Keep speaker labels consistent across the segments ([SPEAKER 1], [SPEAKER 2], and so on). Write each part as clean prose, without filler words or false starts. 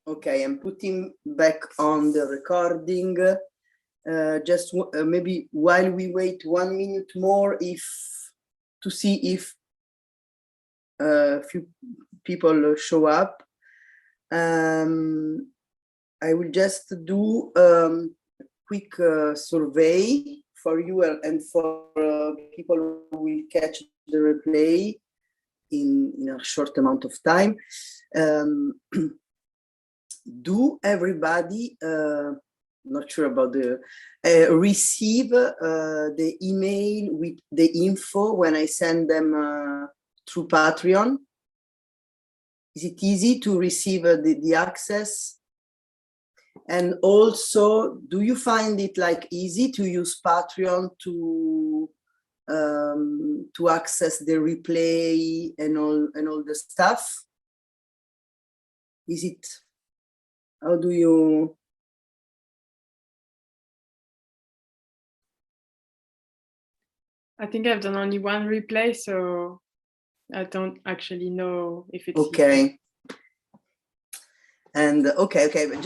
[SPEAKER 1] Okay, I'm putting back on the recording. Just maybe while we wait 1 minute more, to see if a few people show up. I will just do a quick survey for you and for people who will catch the replay in a short amount of time. Do everybody, not sure about the, receive the email with the info when I send them through Patreon? Is it easy to receive the access? And also, do you find it like easy to use Patreon to access the replay and all the stuff? Is it? How do you?
[SPEAKER 2] I think I've done only one replay, so I don't actually know if it's
[SPEAKER 1] okay.
[SPEAKER 2] easy.
[SPEAKER 1] And okay, but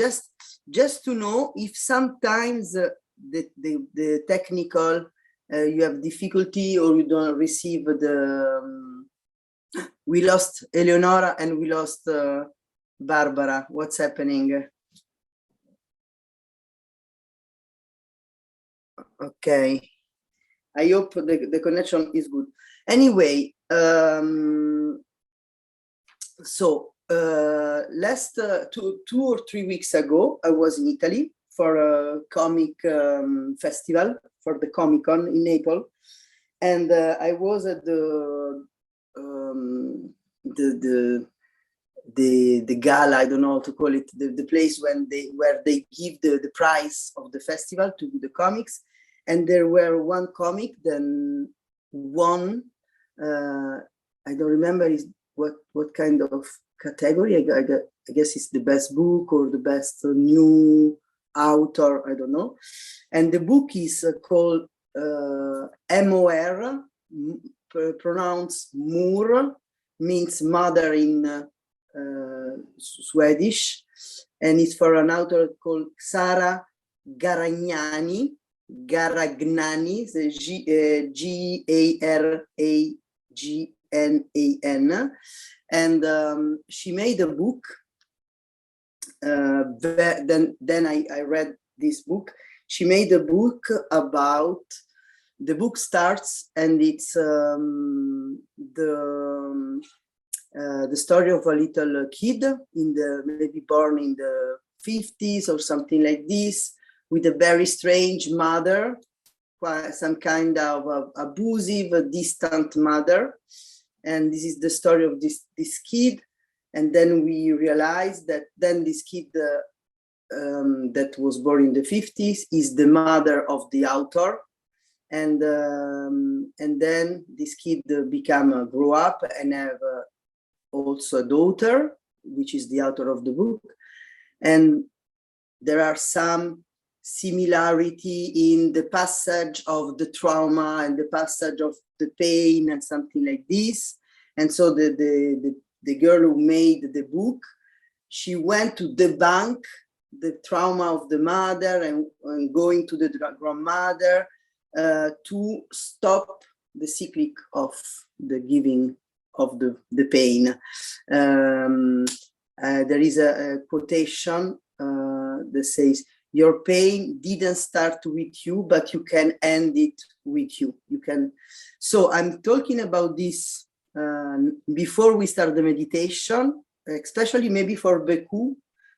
[SPEAKER 1] just to know if sometimes the technical you have difficulty or you don't receive the. We lost Eleonora and we lost Barbara. What's happening? Okay. I hope the connection is good. Anyway, so last 2 or 3 weeks ago, I was in Italy for a comic festival, for the Comic-Con in Naples, and I was at the gala, I don't know how to call it, the place where they give the prize of the festival to the comics. And there were one comic, then one, I don't remember what kind of category. I guess it's the best book or the best new author, I don't know. And the book is called MOR, pronounced Mor, means mother in Swedish. And it's for an author called Sara Garagnani, so Garagnan, and she made a book. Then I read this book. She made a book about. The book starts, and it's the story of a little kid maybe born in the 50s or something like this, with a very strange mother, some kind of abusive, distant mother. And this is the story of this kid. And then we realized that then this kid that was born in the 50s is the mother of the author. And then this kid grow up and have also a daughter, which is the author of the book. And there are some similarity in the passage of the trauma and the passage of the pain and something like this. And so the girl who made the book, she went to debunk the trauma of the mother and going to the grandmother to stop the cycle of the giving of the pain. There is a quotation that says, "Your pain didn't start with you, but you can end it with you." You can. So I'm talking about this before we start the meditation, especially maybe for Beku,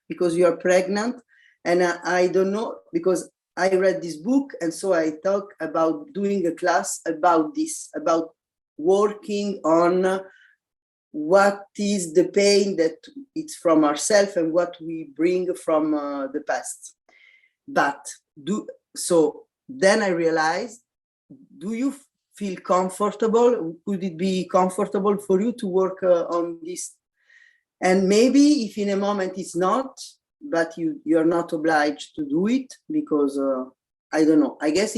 [SPEAKER 1] because you are pregnant, and I don't know, because I read this book, and so I talk about doing a class about this, about working on what is the pain that it's from ourselves and what we bring from the past. But so then I realized, do you feel comfortable? Could it be comfortable for you to work on this? And maybe if in a moment it's not, but you're not obliged to do it, because I don't know. I guess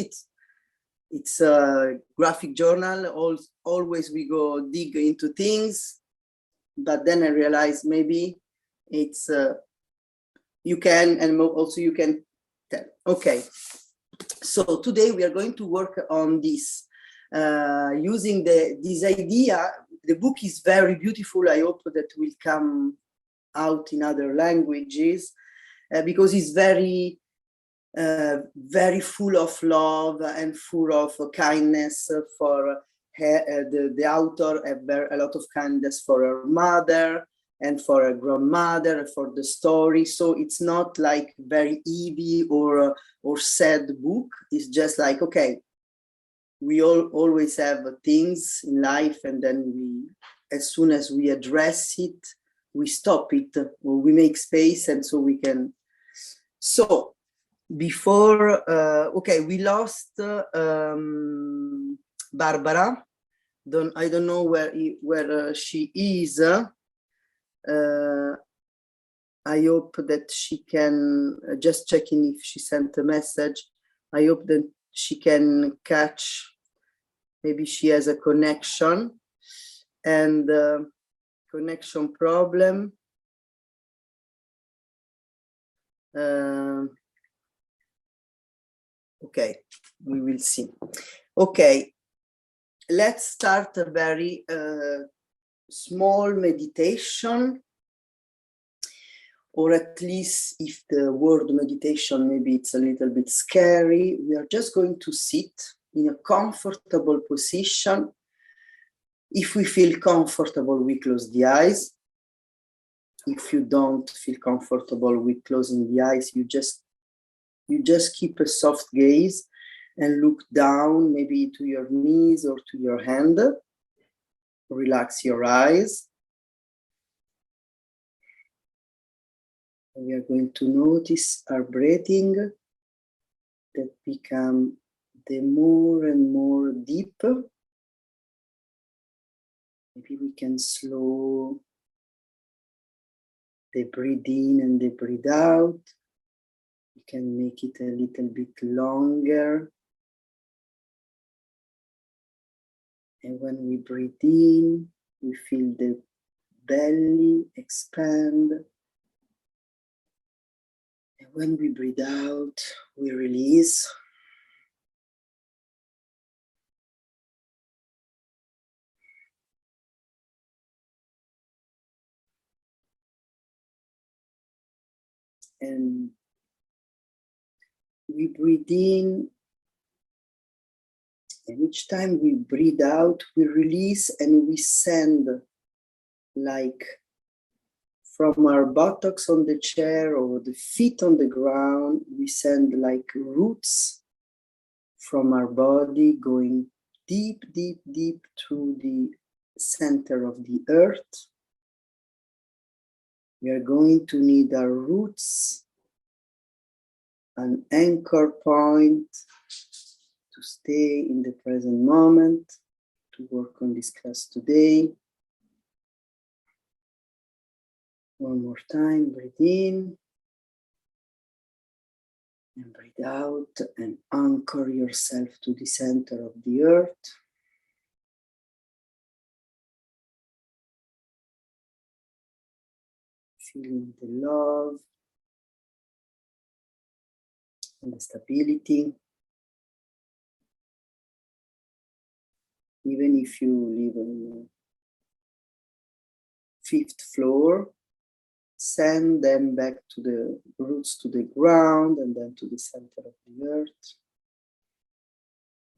[SPEAKER 1] it's a graphic journal. Always we go dig into things, but then I realized maybe it's you can, and also you can tell. Okay, so today we are going to work on this using this idea. The book is very beautiful. I hope that will come out in other languages because it's very very full of love and full of kindness for her. The author had a lot of kindness for her mother and for her grandmother, for the story. So it's not like very heavy or sad book. It's just like, okay, we all always have things in life, and then we, as soon as we address it, we stop it, or we make space, and so we can. So before, okay, we lost Barbara. I don't know where she is. I hope that she can, just checking if she sent a message. I hope that she can catch, maybe she has a connection and connection problem. Okay, we will see. Okay, let's start a very small meditation, or at least if the word meditation, maybe it's a little bit scary. We are just going to sit in a comfortable position. If we feel comfortable, we close the eyes. If you don't feel comfortable with closing the eyes, you just keep a soft gaze and look down, maybe to your knees or to your hand. Relax your eyes. We are going to notice our breathing that become the more and more deep. Maybe we can slow the breathe in and the breathe out. We can make it a little bit longer. And when we breathe in, we feel the belly expand. And when we breathe out, we release. And we breathe in, and each time we breathe out, we release and we send, like from our buttocks on the chair or the feet on the ground, we send like roots from our body going deep, deep, deep to the center of the earth. We are going to need our roots, an anchor point to stay in the present moment, to work on this class today. One more time, breathe in and breathe out, and anchor yourself to the center of the earth. Feeling the love and the stability. Even if you live on the 5th floor, send them back to the roots, to the ground, and then to the center of the earth.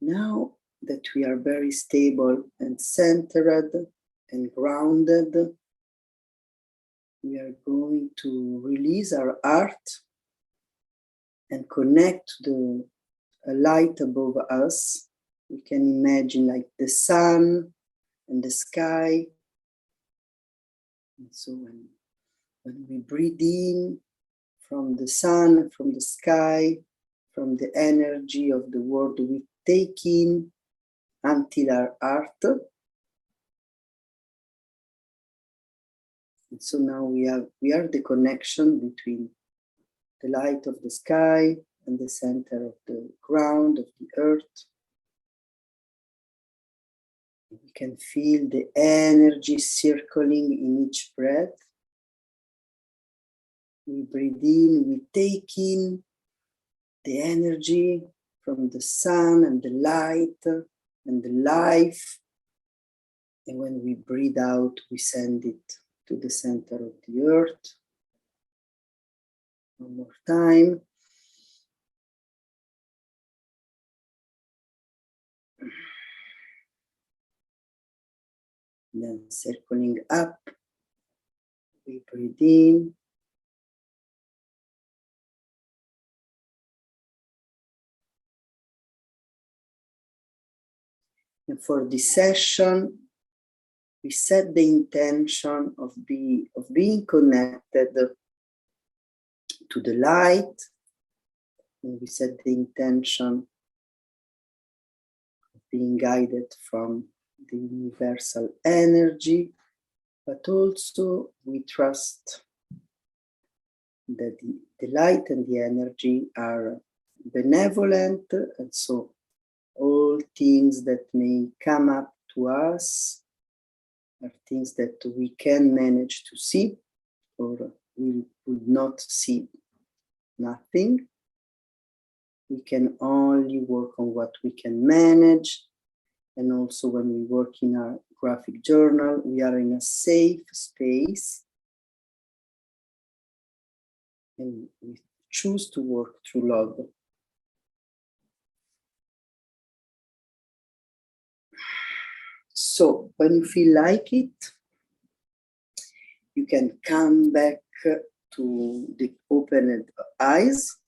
[SPEAKER 1] Now that we are very stable and centered and grounded, we are going to release our heart and connect to the light above us. We can imagine like the sun and the sky. And so when we breathe in from the sun, from the sky, from the energy of the world, we take in until our heart. And so now we are the connection between the light of the sky and the center of the ground, of the earth. can feel the energy circling in each breath. We breathe in, we take in the energy from the sun and the light and the life. And when we breathe out, we send it to the center of the earth. One more time. Then circling up, we breathe in. And for this session, we set the intention of being connected to the light. And we set the intention of being guided from the universal energy, but also we trust that the light and the energy are benevolent, and so all things that may come up to us are things that we can manage to see, or we would not see nothing. We can only work on what we can manage. And also when we work in our graphic journal, we are in a safe space. And we choose to work through love. So when you feel like it, you can come back to the opened eyes.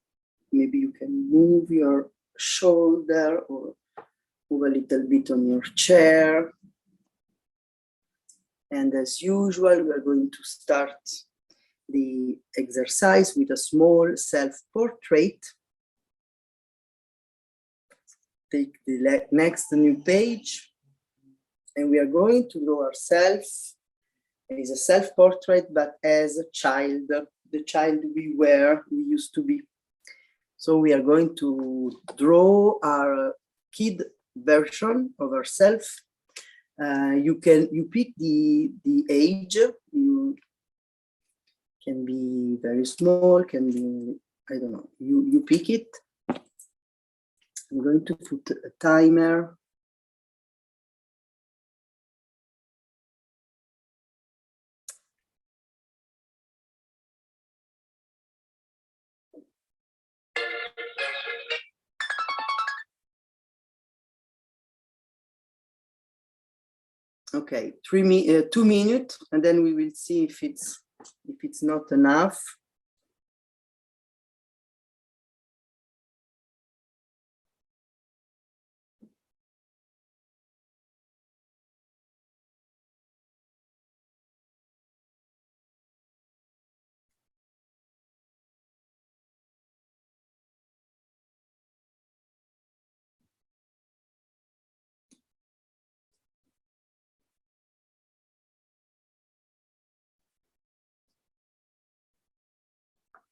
[SPEAKER 1] Maybe you can move your shoulder or move a little bit on your chair. And as usual, we are going to start the exercise with a small self-portrait. Take the next new page. And we are going to draw ourselves. It is a self-portrait, but as a child, the child we used to be. So we are going to draw our kid version of ourselves. You pick the age. You can be very small, can be, I don't know, you pick it. I'm going to put a timer. Okay, 2 minutes, and then we will see if it's not enough.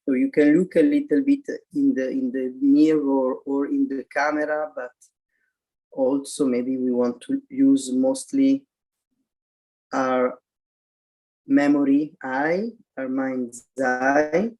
[SPEAKER 1] So you can look a little bit in the mirror or in the camera, but also maybe we want to use mostly our memory eye, our mind's eye.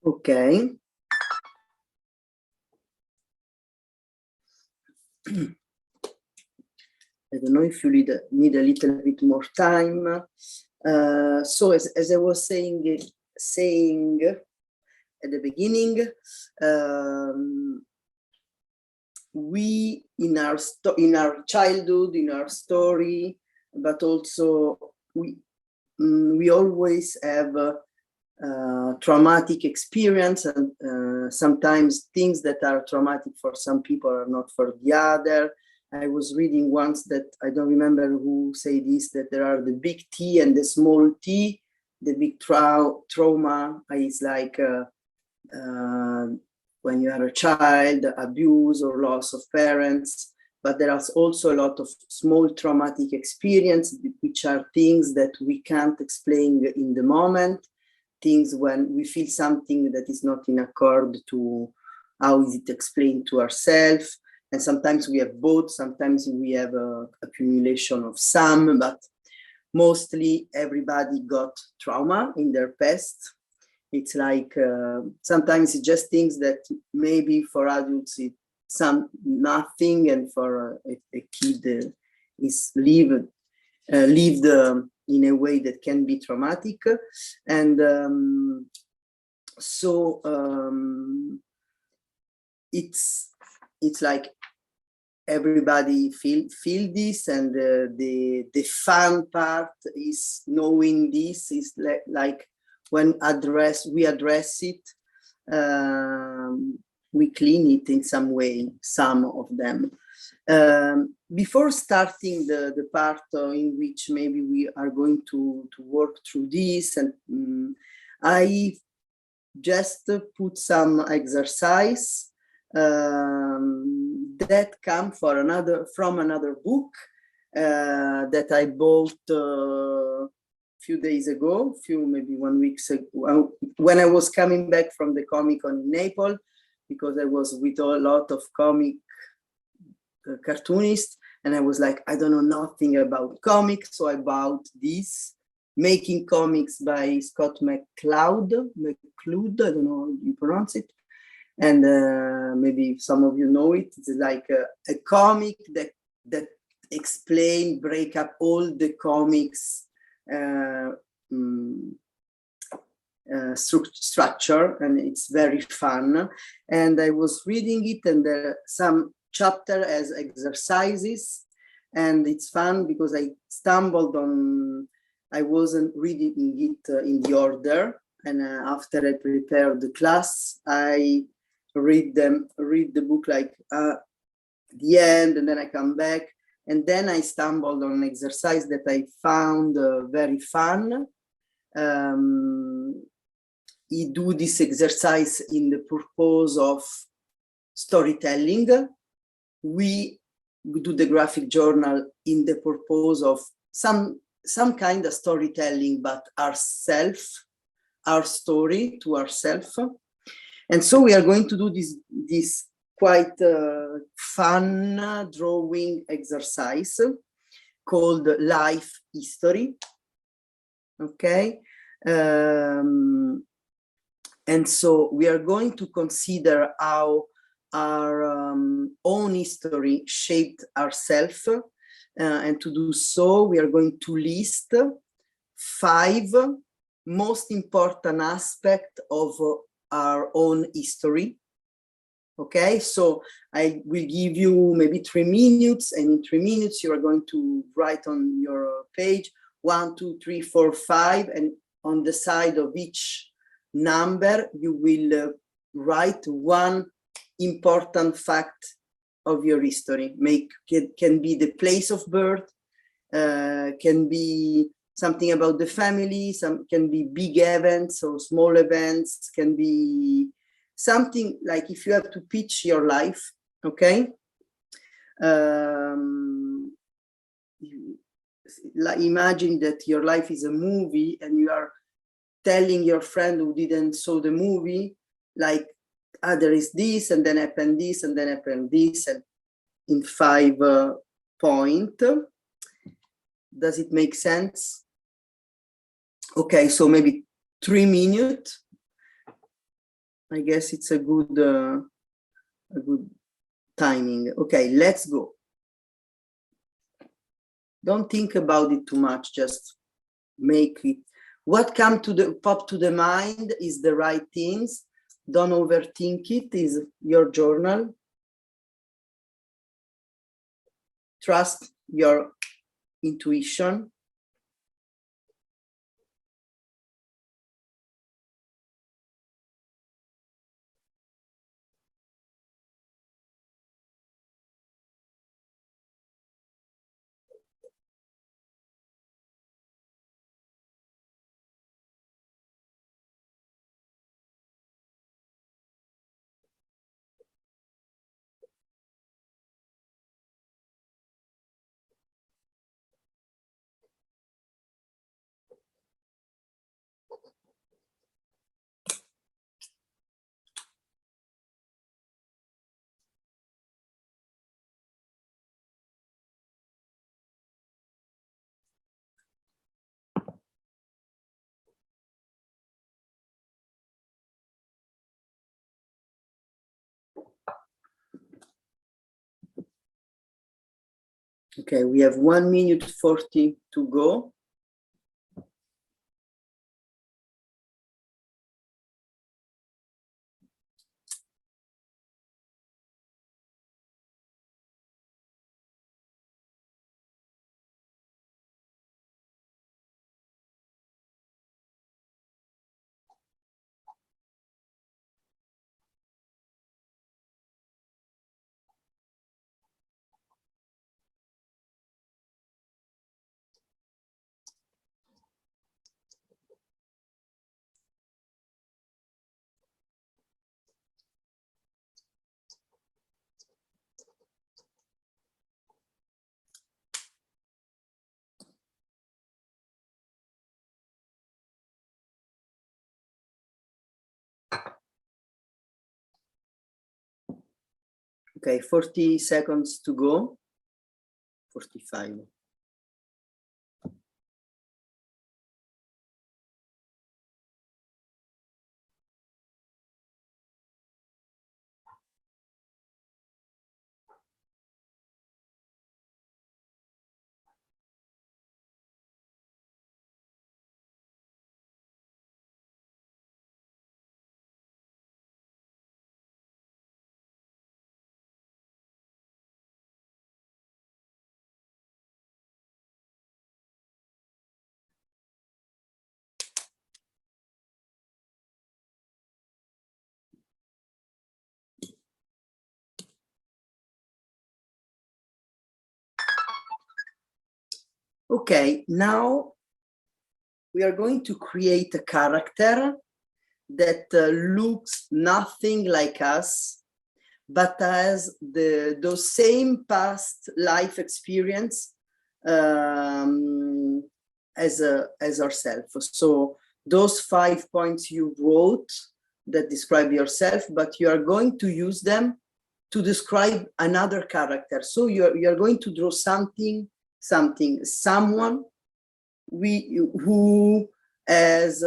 [SPEAKER 1] Okay. I don't know if you need a little bit more time. So as I was saying at the beginning, we in our childhood, in our story, but also we always have traumatic experience, and sometimes things that are traumatic for some people are not for the other. I was reading once that I don't remember who say this, that there are the big T and the small t. The big trauma is like when you are a child, abuse or loss of parents, but there are also a lot of small traumatic experience, which are things that we can't explain in the moment, things when we feel something that is not in accord to how is it explained to ourselves. And sometimes we have both, sometimes we have a accumulation of some, but mostly everybody got trauma in their past. It's like sometimes it's just things that maybe for adults it's nothing, and for a kid is lived in a way that can be traumatic. And so it's like everybody feel this, and the fun part is knowing this is like when we address it, we clean it in some way, some of them. Before starting the part in which maybe we are going to work through this, and I just put some exercise that come from another book that I bought few days ago, maybe 1 week ago, when I was coming back from the Comic-Con in Naples, because I was with a lot of comic cartoonists, and I was like, I don't know nothing about comics, so I bought this, Making Comics by Scott McCloud, I don't know how you pronounce it, and maybe some of you know it. It's like a comic that break up all the comics structure, and it's very fun. And I was reading it, and some chapter as exercises, and it's fun because I stumbled on, I wasn't reading it in the order, and after I prepared the class, I read the book like the end, and then I come back, and then I stumbled on an exercise that I found very fun. You do this exercise in the purpose of storytelling. We do the graphic journal in the purpose of some kind of storytelling, but our story to ourselves. And so we are going to do this quite fun drawing exercise called life history. Okay. And so we are going to consider how our own history shaped ourselves. And to do so, we are going to list 5 most important aspects of our own history. Okay, so I will give you maybe 3 minutes, and in 3 minutes you are going to write on your page 1, 2, 3, 4, 5, and on the side of each number you will write 1 important fact of your history. Can be the place of birth, can be something about the family, can be big events or small events, can be something like if you have to pitch your life, okay? Imagine that your life is a movie, and you are telling your friend who didn't saw the movie, like, there is this, and then happened this, and then happened this, and in 5 points. Does it make sense? Okay, so maybe 3 minutes. I guess it's a good timing. Okay, let's go. Don't think about it too much, just make it. What pop to the mind is the right things. Don't overthink it, is your journal. Trust your intuition. Okay, we have 1 minute 40 to go. Okay, 40 seconds to go. 45. Okay, now we are going to create a character that looks nothing like us, but has those same past life experience as ourselves. So those 5 points you wrote that describe yourself, but you are going to use them to describe another character. So you're going to draw someone who has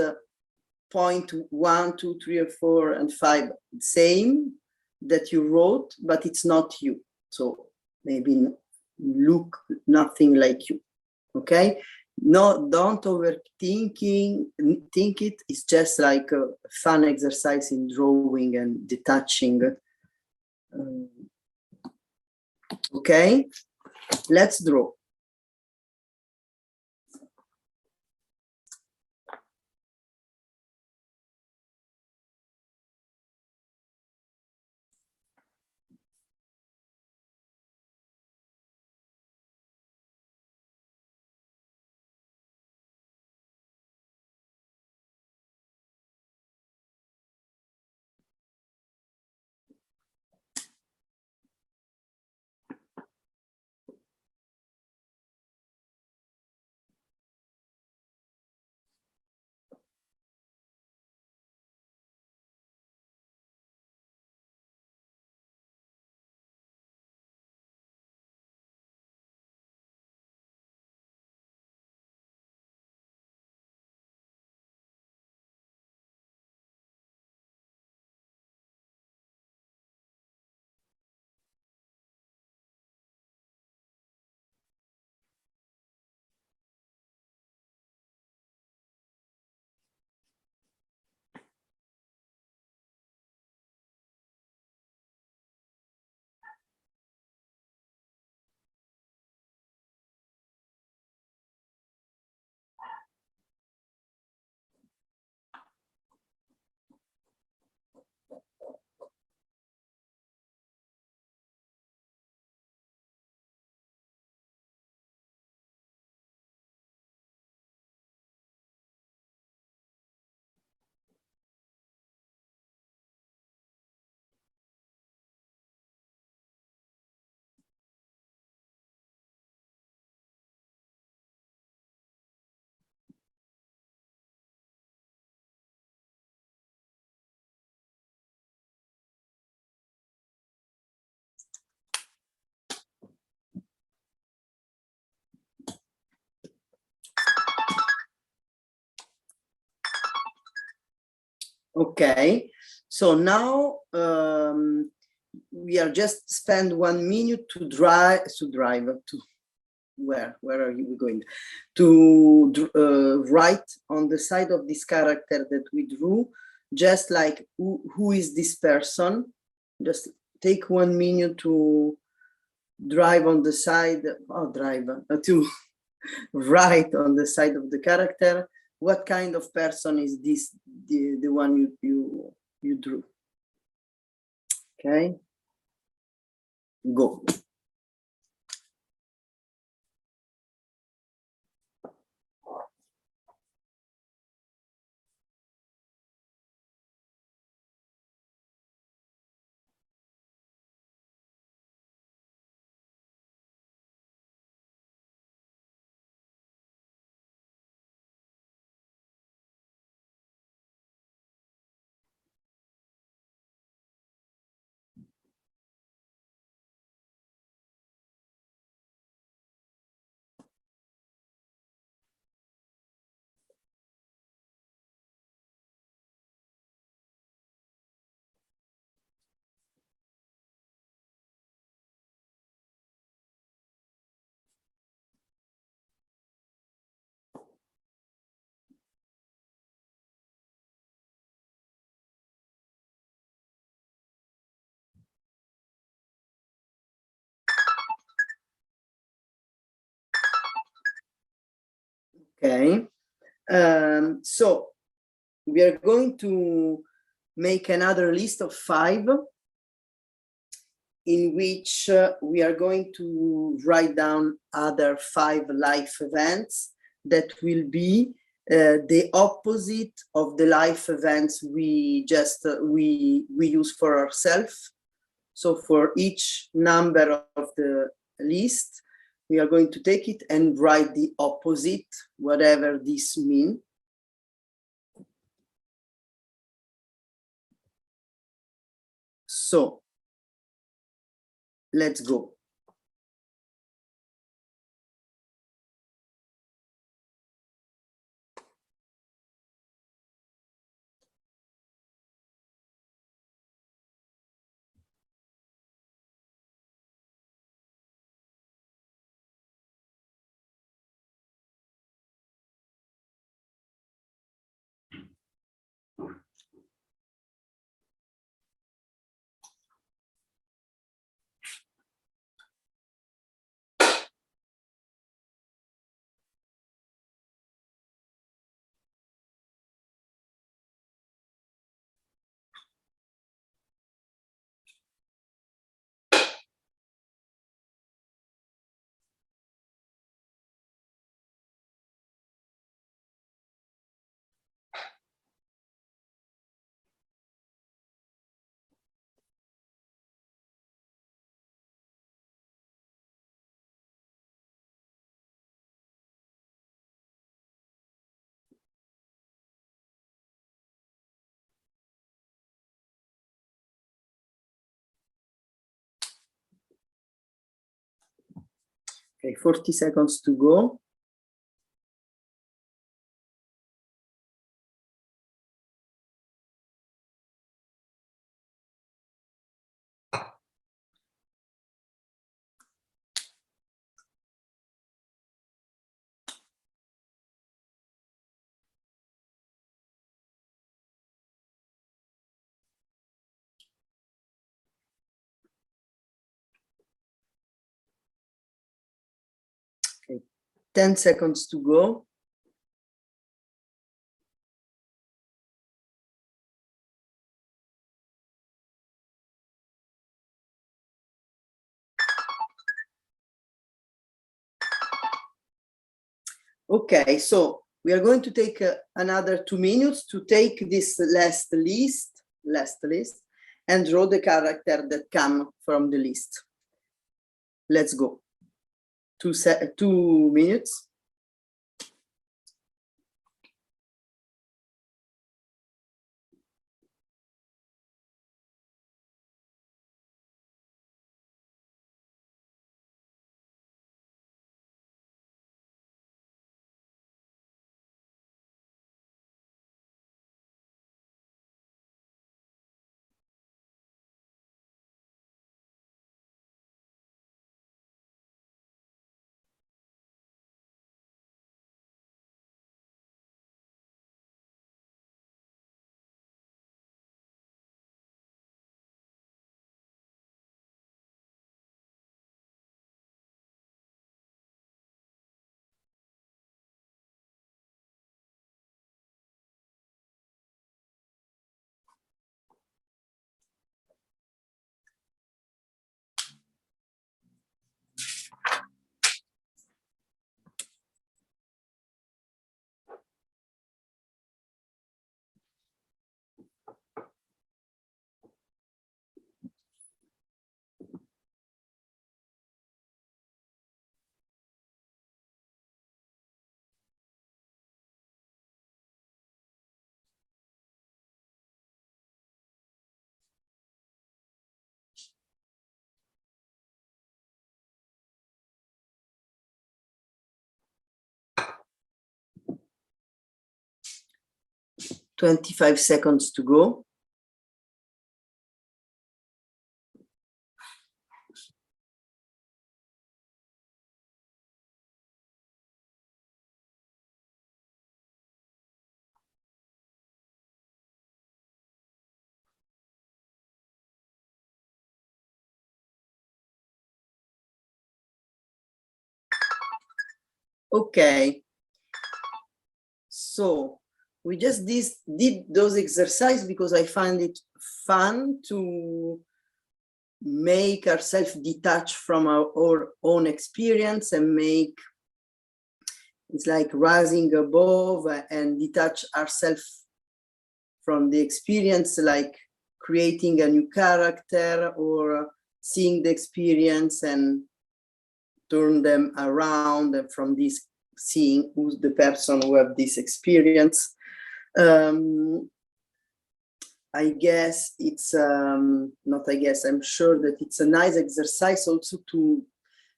[SPEAKER 1] point 1, 2, 3, or 4, and 5 same that you wrote, but it's not you. So maybe look nothing like you. Okay. No, don't think it. It's just like a fun exercise in drawing and detaching. Okay, let's draw. Okay, so now we are just spend 1 minute to drive to where are you going to write on the side of this character that we drew, just like who is this person. Just take 1 minute to drive on the side, to write on the side of the character what kind of person is this, the one you drew. Okay, go. Okay, so we are going to make another list of 5 in which we are going to write down other 5 life events that will be the opposite of the life events we just we use for ourselves. So for each number of the list, we are going to take it and write the opposite, whatever this means. So let's go. Okay, 40 seconds to go. Okay, 10 seconds to go. Okay, so we are going to take another 2 minutes to take this last list and draw the character that come from the list. Let's go. 2 minutes. 25 seconds to go. Okay, so we just did those exercises because I find it fun to make ourselves detach from our own experience and make, it's like rising above and detach ourselves from the experience, like creating a new character or seeing the experience and turn them around, and from this seeing who's the person who have this experience. I guess it's not I guess, I'm sure that it's a nice exercise also to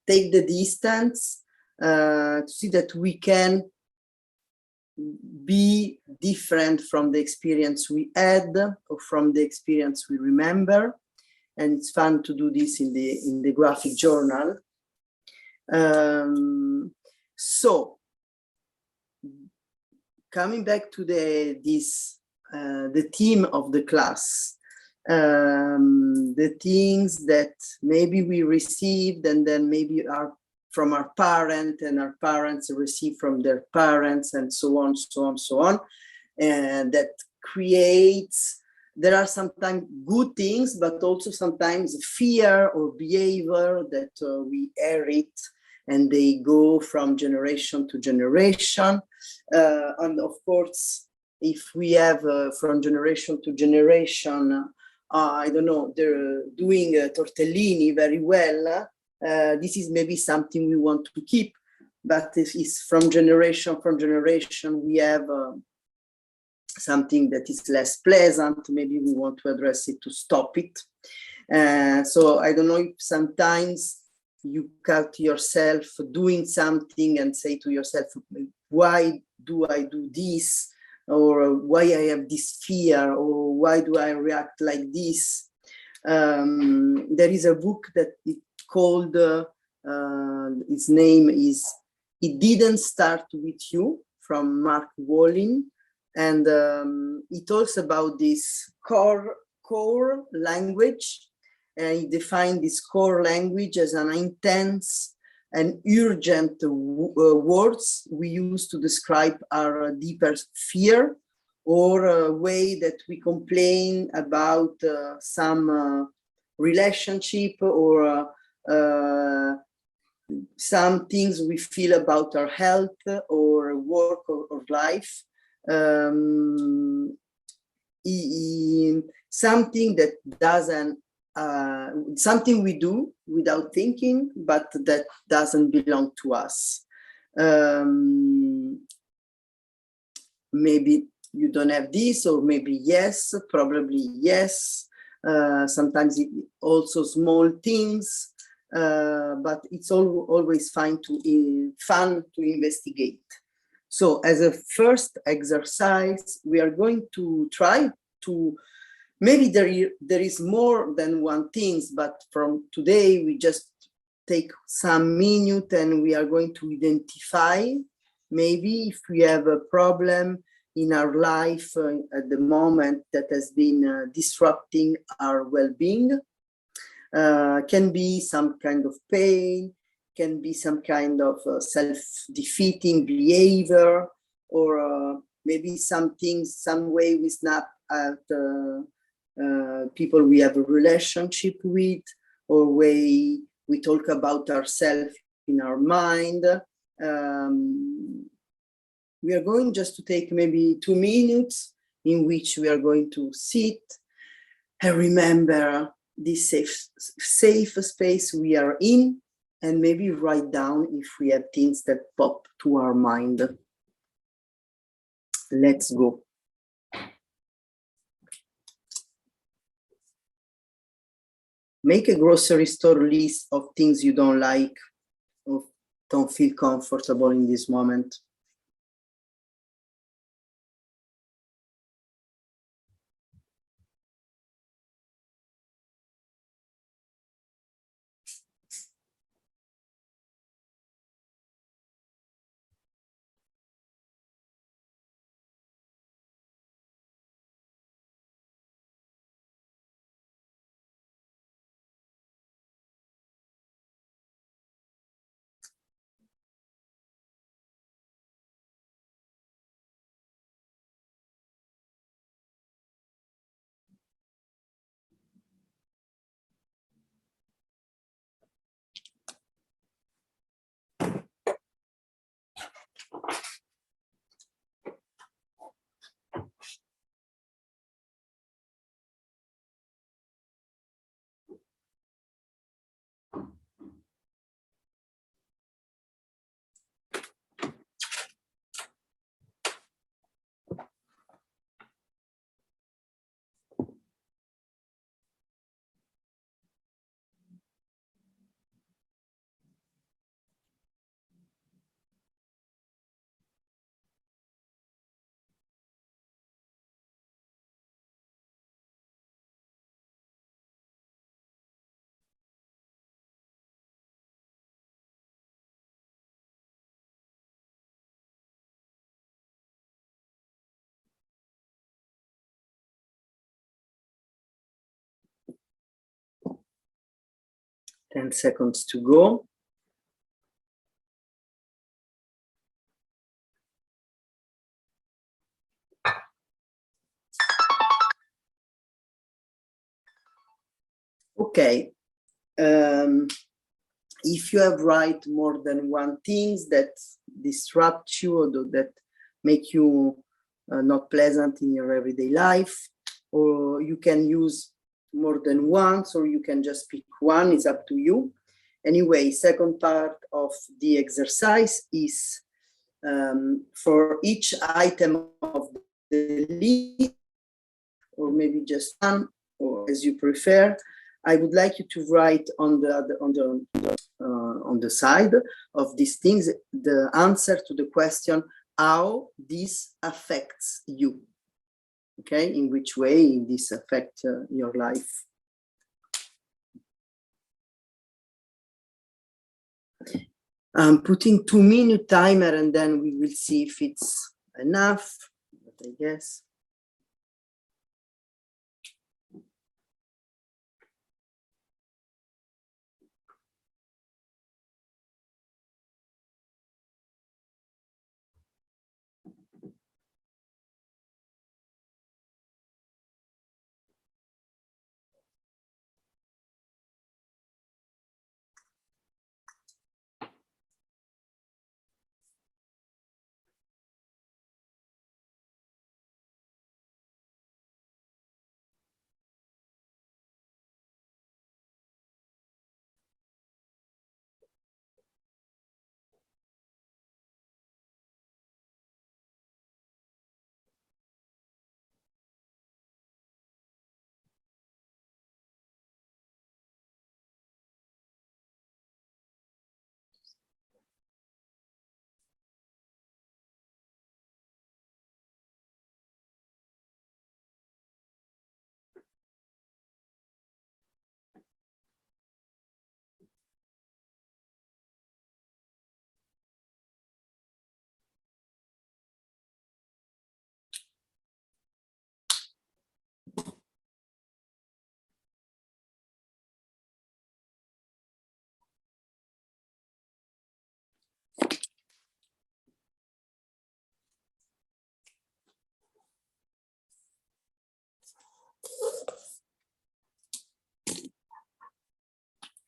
[SPEAKER 1] take the distance, to see that we can be different from the experience we had or from the experience we remember. And it's fun to do this in the graphic journal. So coming back to the theme of the class, the things that maybe we received and then maybe are from our parent and our parents receive from their parents and so on, so on, so on. And that creates, there are sometimes good things, but also sometimes fear or behavior that we inherit, and they go from generation to generation. And of course, if we have from generation to generation, I don't know, they're doing tortellini very well, this is maybe something we want to keep. But if it's from generation, we have something that is less pleasant, maybe we want to address it to stop it. So I don't know if sometimes you cut yourself doing something and say to yourself, why do I do this? Or why I have this fear? Or why do I react like this? There is a book that is called, its name is It Didn't Start With You, from Mark Wolynn. And it talks about this core language. And he defined this core language as an intense and urgent words we use to describe our deeper fear, or a way that we complain about some relationship or some things we feel about our health or work or life. Something that doesn't, something we do without thinking, but that doesn't belong to us. Maybe you don't have this, or maybe yes, probably yes. Sometimes it also small things, but it's always fun to investigate. So as a first exercise, we are going to try to, maybe there is more than one thing, but from today we just take some minute and we are going to identify maybe if we have a problem in our life at the moment that has been disrupting our well-being. Can be some kind of pain, can be some kind of self-defeating behavior, or maybe some way we snap at people we have a relationship with, or way we talk about ourselves in our mind. We are going just to take maybe 2 minutes in which we are going to sit and remember this safe space we are in, and maybe write down if we have things that pop to our mind. Let's go. Make a grocery store list of things you don't like or don't feel comfortable in this moment. 10 seconds to go. Okay. If you have write more than one things that disrupt you or that make you not pleasant in your everyday life, or you can use more than once, or you can just pick one, it's up to you. Anyway, second part of the exercise is for each item of the list, or maybe just one, or as you prefer, I would like you to write on the side of these things the answer to the question how this affects you. Okay, in which way this affects your life. I'm putting 2-minute timer, and then we will see if it's enough, but I guess.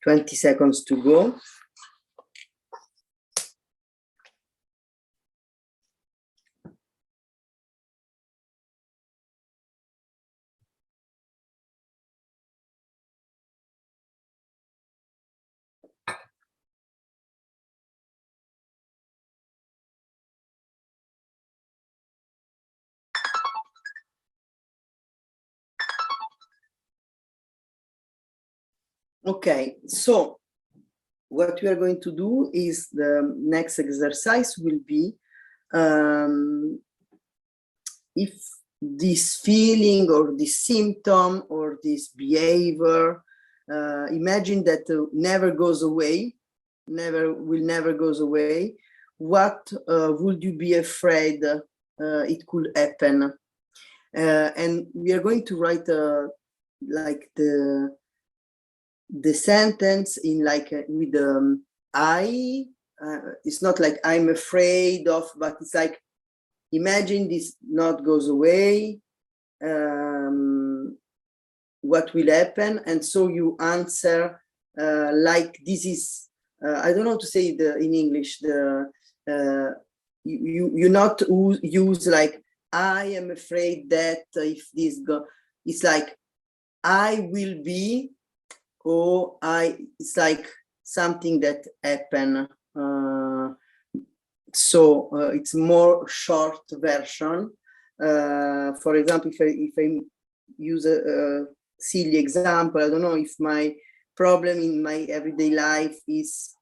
[SPEAKER 1] Twenty seconds to go. Okay, so what we are going to do is the next exercise will be if this feeling or this symptom or this behavior, imagine that never goes away, never goes away. What would you be afraid it could happen? And we are going to write like the sentence in like with I. It's not like I'm afraid of, but it's like imagine this not goes away. What will happen? And so you answer like this is. I don't know how to say in English. You not use like I am afraid that if this go. It's like I will be. Or it's like something that happened. So it's more short version. For example, if I use a silly example, I don't know if my problem in my everyday life is,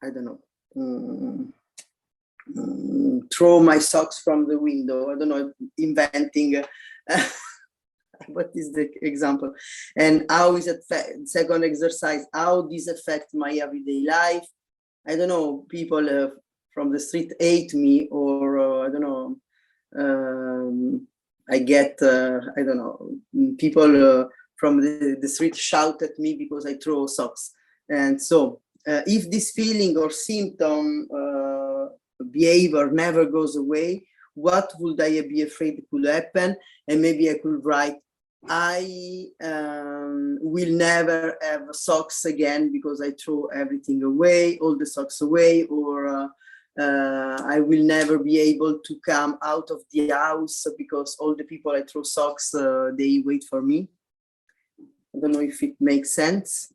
[SPEAKER 1] I don't know, throw my socks from the window. I don't know, inventing. What is the example? And how is it second exercise? How this affect my everyday life? I don't know. People from the street hate me, or I don't know. I get I don't know. People from the street shout at me because I throw socks. And so if this feeling or symptom behavior never goes away, what would I be afraid could happen? And maybe I could write, I will never have socks again because I throw everything away, all the socks away, or I will never be able to come out of the house because all the people I throw socks, they wait for me. I don't know if it makes sense.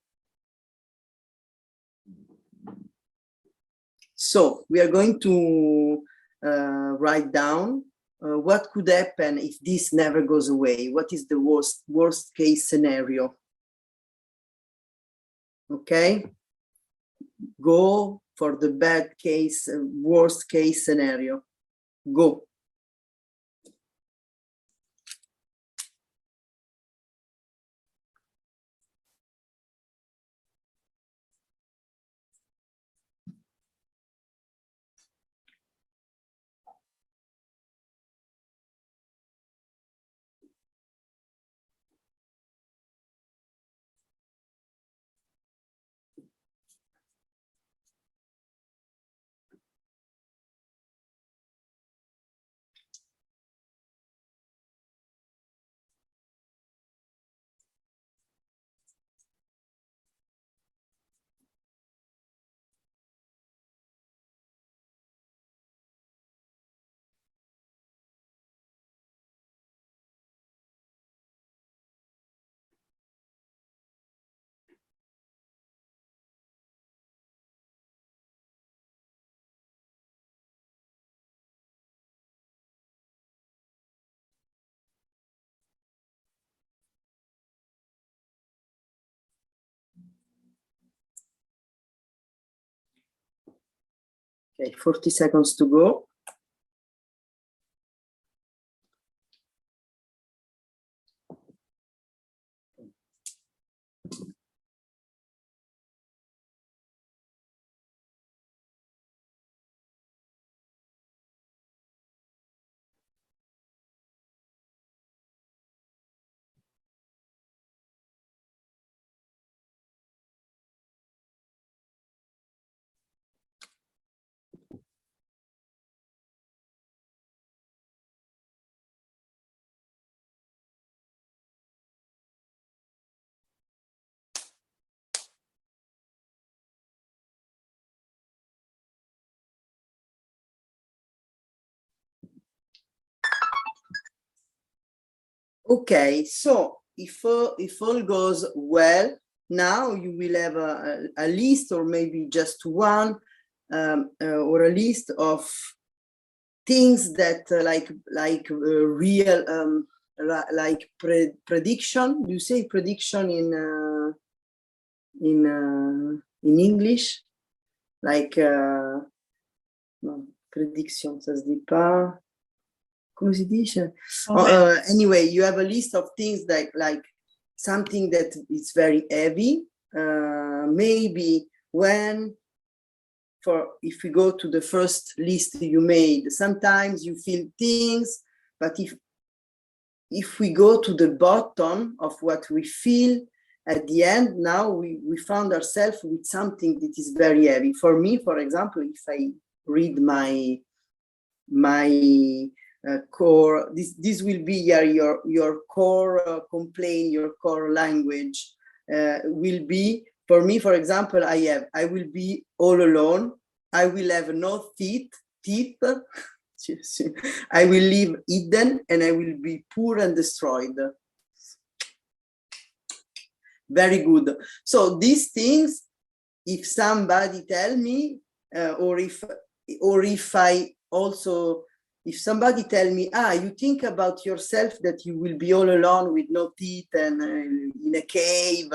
[SPEAKER 1] So we are going to write down what could happen if this never goes away. What is the worst case scenario? Okay, go for the bad case, worst case scenario. Go. Okay, 40 seconds to go. Okay, so if all goes well, now you will have a list, or maybe just one, or a list of things that real, like prediction. You say prediction in English, like no, prediction, ça se dit pas. Come si dice? Anyway, you have a list of things that, like something that is very heavy. Maybe if we go to the first list you made, sometimes you feel things, but if we go to the bottom of what we feel at the end, now we found ourselves with something that is very heavy. For me, for example, if I read my core, this will be your core complaint, your core language will be, for me, for example, I will be all alone. I will have no teeth. I will live hidden, and I will be poor and destroyed. Very good. So these things, if somebody tell me, or if somebody tell me, you think about yourself that you will be all alone with no teeth and in a cave,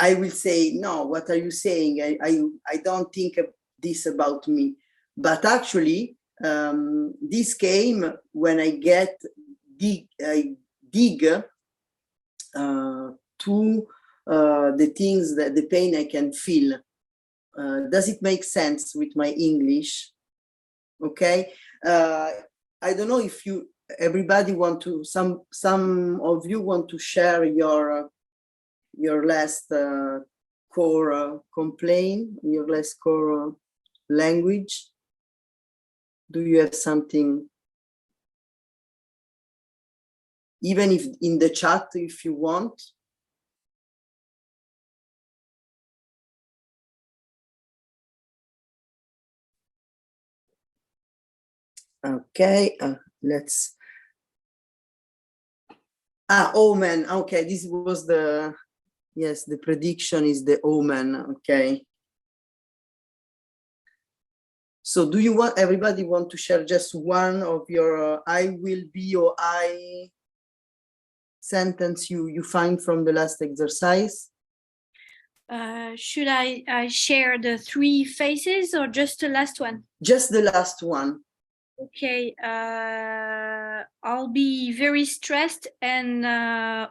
[SPEAKER 1] I will say, no, what are you saying? I don't think this about me. But actually, this came when I dig to the things, that the pain I can feel. Does it make sense with my English? Okay. I don't know if everybody want to, some of you want to share your last core complaint, your less core language? Do you have something, even if in the chat, if you want? Okay, let's. Omen. Okay, this was the, yes, the prediction is the omen. Okay. So do you want, everybody want to share just one of your I will be or I sentence you find from the last exercise?
[SPEAKER 3] Should I share the 3 phases or just the last one?
[SPEAKER 1] Just the last one.
[SPEAKER 3] Okay, I'll be very stressed and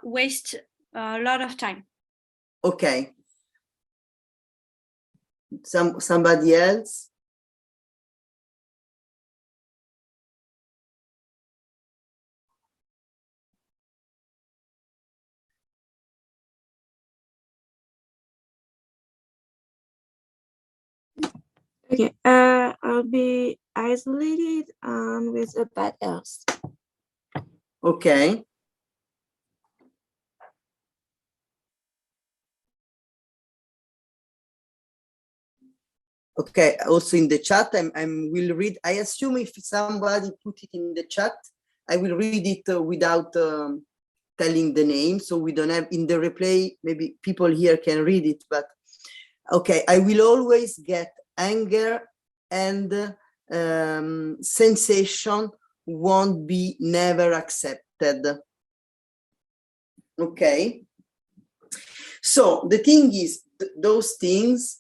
[SPEAKER 3] waste a lot of time.
[SPEAKER 1] Okay. Somebody else?
[SPEAKER 4] Okay, I'll be isolated with a bad health.
[SPEAKER 1] Okay. Okay, also in the chat, I will read. I assume if somebody put it in the chat, I will read it without telling the name, so we don't have in the replay, maybe people here can read it, but okay, I will always get anger and sensation won't be never accepted. Okay, so the thing is, those things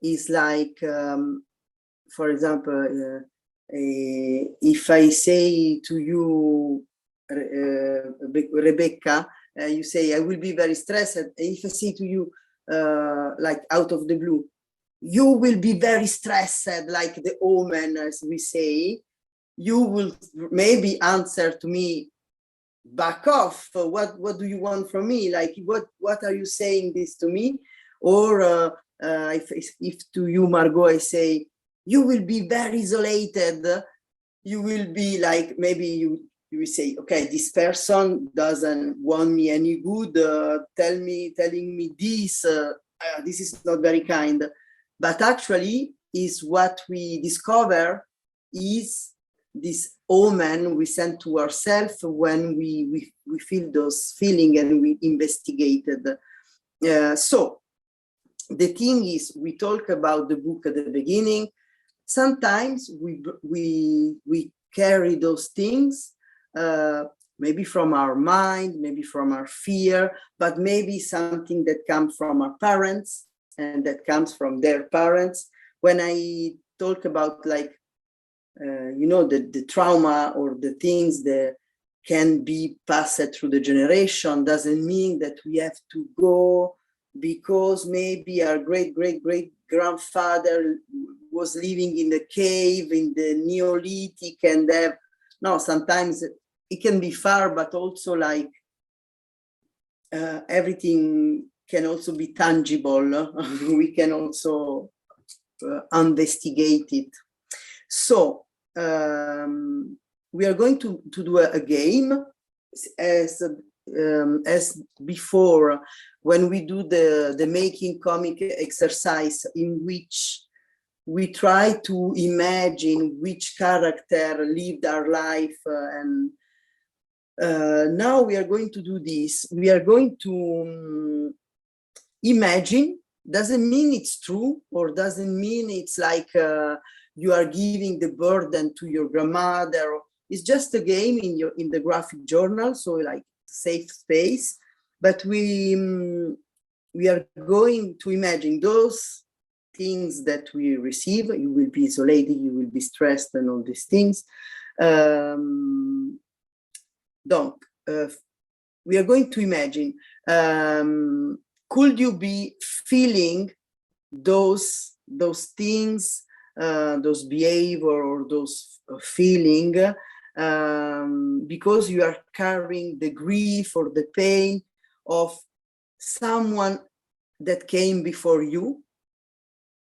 [SPEAKER 1] is like, for example, if I say to you, Rebecca, you say, I will be very stressed. If I say to you, like out of the blue, you will be very stressed, like the omen, as we say, you will maybe answer to me, back off. What do you want from me? Like, what are you saying this to me? Or if to you, Margot, I say, you will be very isolated, you will be like, maybe you will say, okay, this person doesn't want me any good, telling me this, this is not very kind. But actually is what we discover is this omen we send to ourselves when we feel those feelings and we investigated. So the thing is, we talk about the book at the beginning. Sometimes we carry those things, maybe from our mind, maybe from our fear, but maybe something that comes from our parents and that comes from their parents. When I talk about, like, you know, the trauma or the things that can be passed through the generation, doesn't mean that we have to go because maybe our great grandfather was living in the cave in the Neolithic and no, sometimes it can be far, but also like everything can also be tangible. We can also investigate it. So we are going to do a game as before, when we do the making comic exercise, in which we try to imagine which character lived our life, and now we are going to do this. We are going to imagine. Doesn't mean it's true, or doesn't mean it's like you are giving the burden to your grandmother. It's just a game in the graphic journal, so like safe space. But we are going to imagine those things that we receive. You will be isolated, you will be stressed, and all these things. Donc, we are going to imagine, could you be feeling those things, those behavior or those feeling, because you are carrying the grief or the pain of someone that came before you.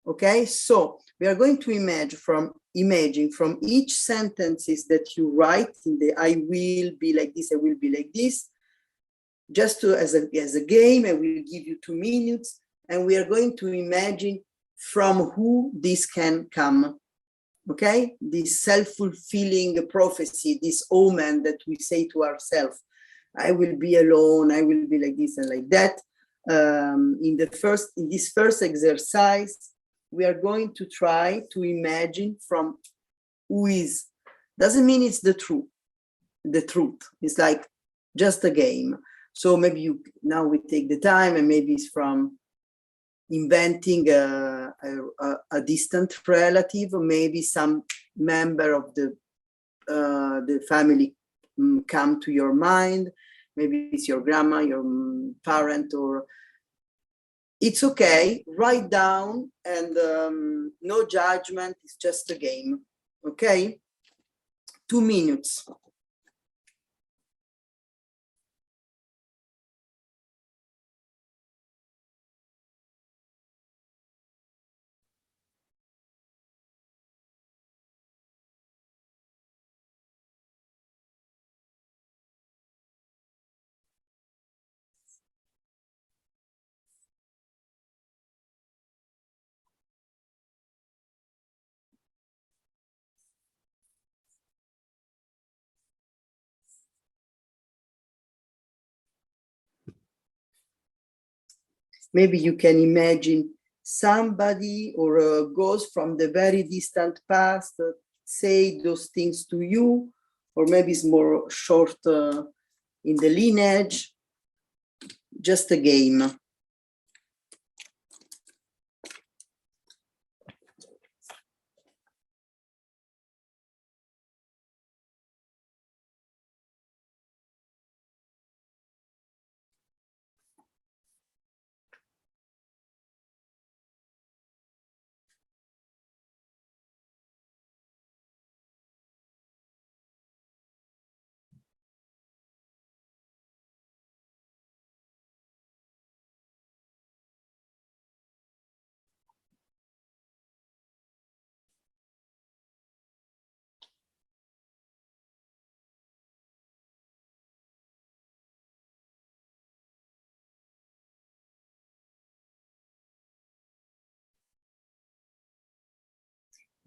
[SPEAKER 1] Okay, so we are going to imagine from each sentences that you write in the I will be like this, I will be like this, just as a game. I will give you 2 minutes, and we are going to imagine from who this can come. Okay, this self-fulfilling prophecy, this omen that we say to ourselves, I will be alone, I will be like this and like that. In this first exercise, we are going to try to imagine from who is, doesn't mean it's the truth. It's like just a game. So maybe now we take the time, and maybe it's from inventing a distant relative, or maybe some member of the family come to your mind. Maybe it's your grandma, your parent, or it's okay. Write down, and no judgment. It's just a game. Okay, 2 minutes. Maybe you can imagine somebody or a ghost from the very distant past say those things to you, or maybe it's more short in the lineage, just a game.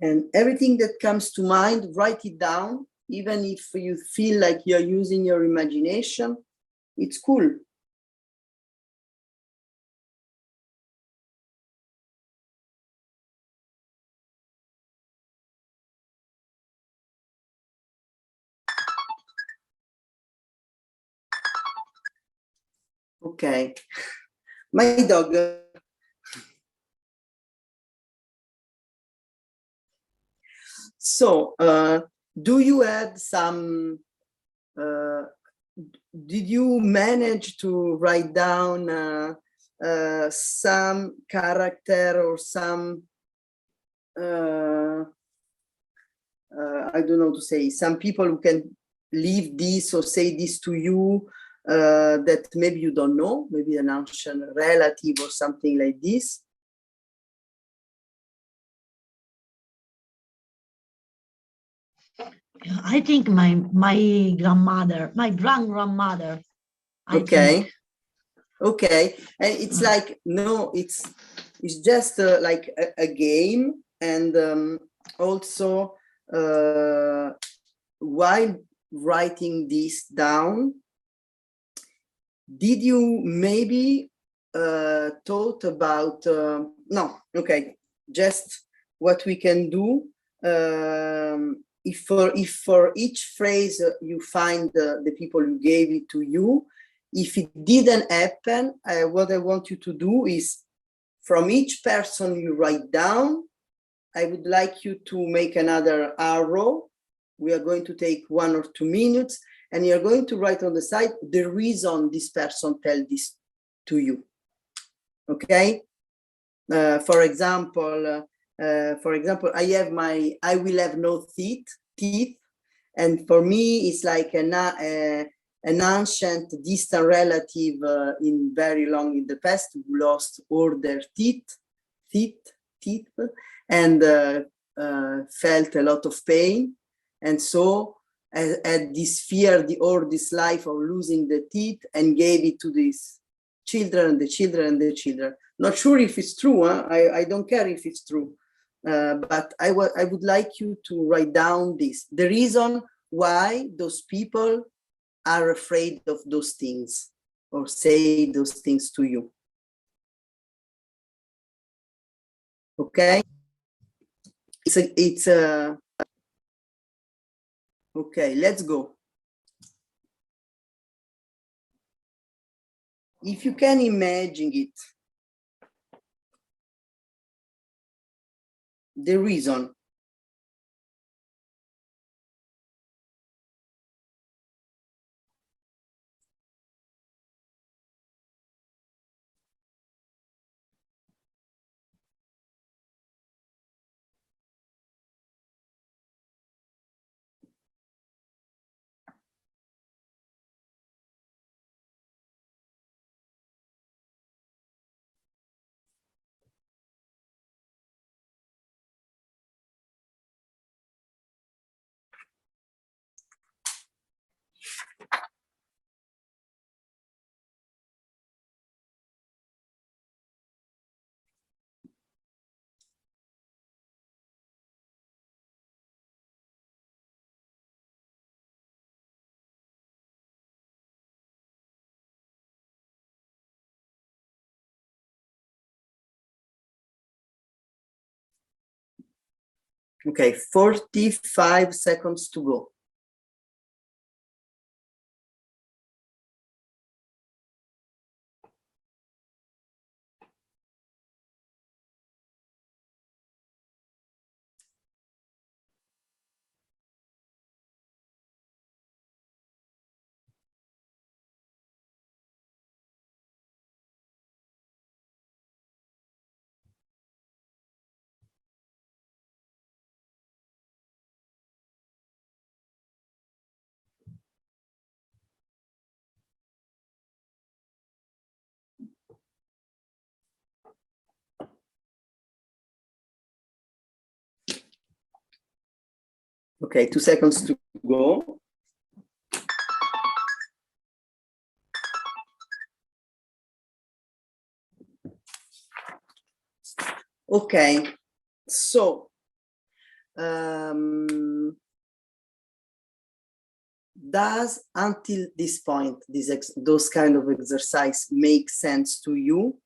[SPEAKER 1] And everything that comes to mind, write it down. Even if you feel like you're using your imagination, it's cool. Okay, my dog. So, do you have some, did you manage to write down some character or some, I don't know to say, some people who can leave this or say this to you that maybe you don't know, maybe an ancient relative or something like this?
[SPEAKER 5] I think my grandmother, my grandmother.
[SPEAKER 1] Okay. Okay, and it's like, no, it's just like a game. And also while writing this down, did you maybe thought about no, okay, just what we can do, if for each phrase you find the people who gave it to you. If it didn't happen, what I want you to do is, from each person you write down, I would like you to make another arrow. We are going to take 1 or 2 minutes, and you're going to write on the side the reason this person tell this to you. Okay. For example, I will have no teeth, and for me it's like an ancient distant relative in very long in the past who lost all their teeth, and felt a lot of pain, and so had this fear or this life of losing the teeth, and gave it to these children and the children and the children. Not sure if it's true. Huh? I don't care if it's true, but I would like you to write down this, the reason why those people are afraid of those things or say those things to you. Okay, it's a okay, let's go. If you can imagine it, the reason. Okay, 45 seconds to go. Okay, 2 seconds to go. Okay, so does until this point those kind of exercise make sense to you?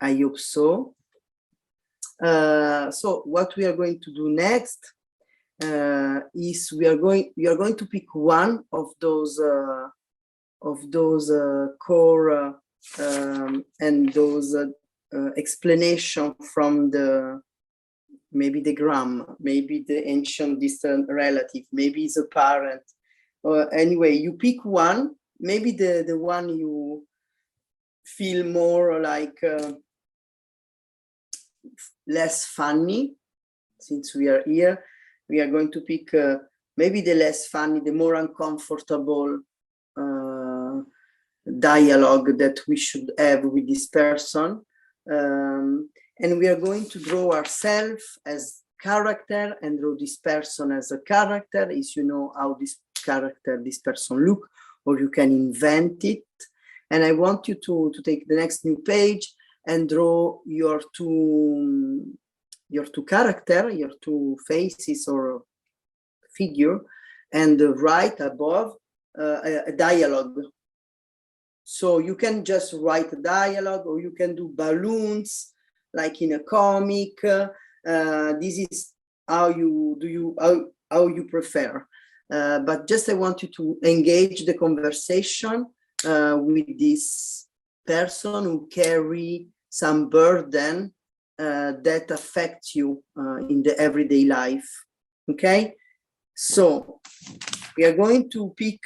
[SPEAKER 1] I hope so. So what we are going to do next is we are going to pick one of those core and those explanation from maybe the gram, maybe the ancient distant relative, maybe it's a parent, or anyway, you pick one, maybe the one you feel more like less funny. Since we are here, we are going to pick maybe the less funny, the more uncomfortable dialogue that we should have with this person. And we are going to draw ourselves as character and draw this person as a character, if you know how this person look, or you can invent it. And I want you to take the next new page and draw your two character, your two faces or figure, and write above a dialogue. So you can just write a dialogue, or you can do balloons like in a comic. This is how you prefer. But just I want you to engage the conversation with this person who carry some burden that affects you in the everyday life. Okay, so we are going to pick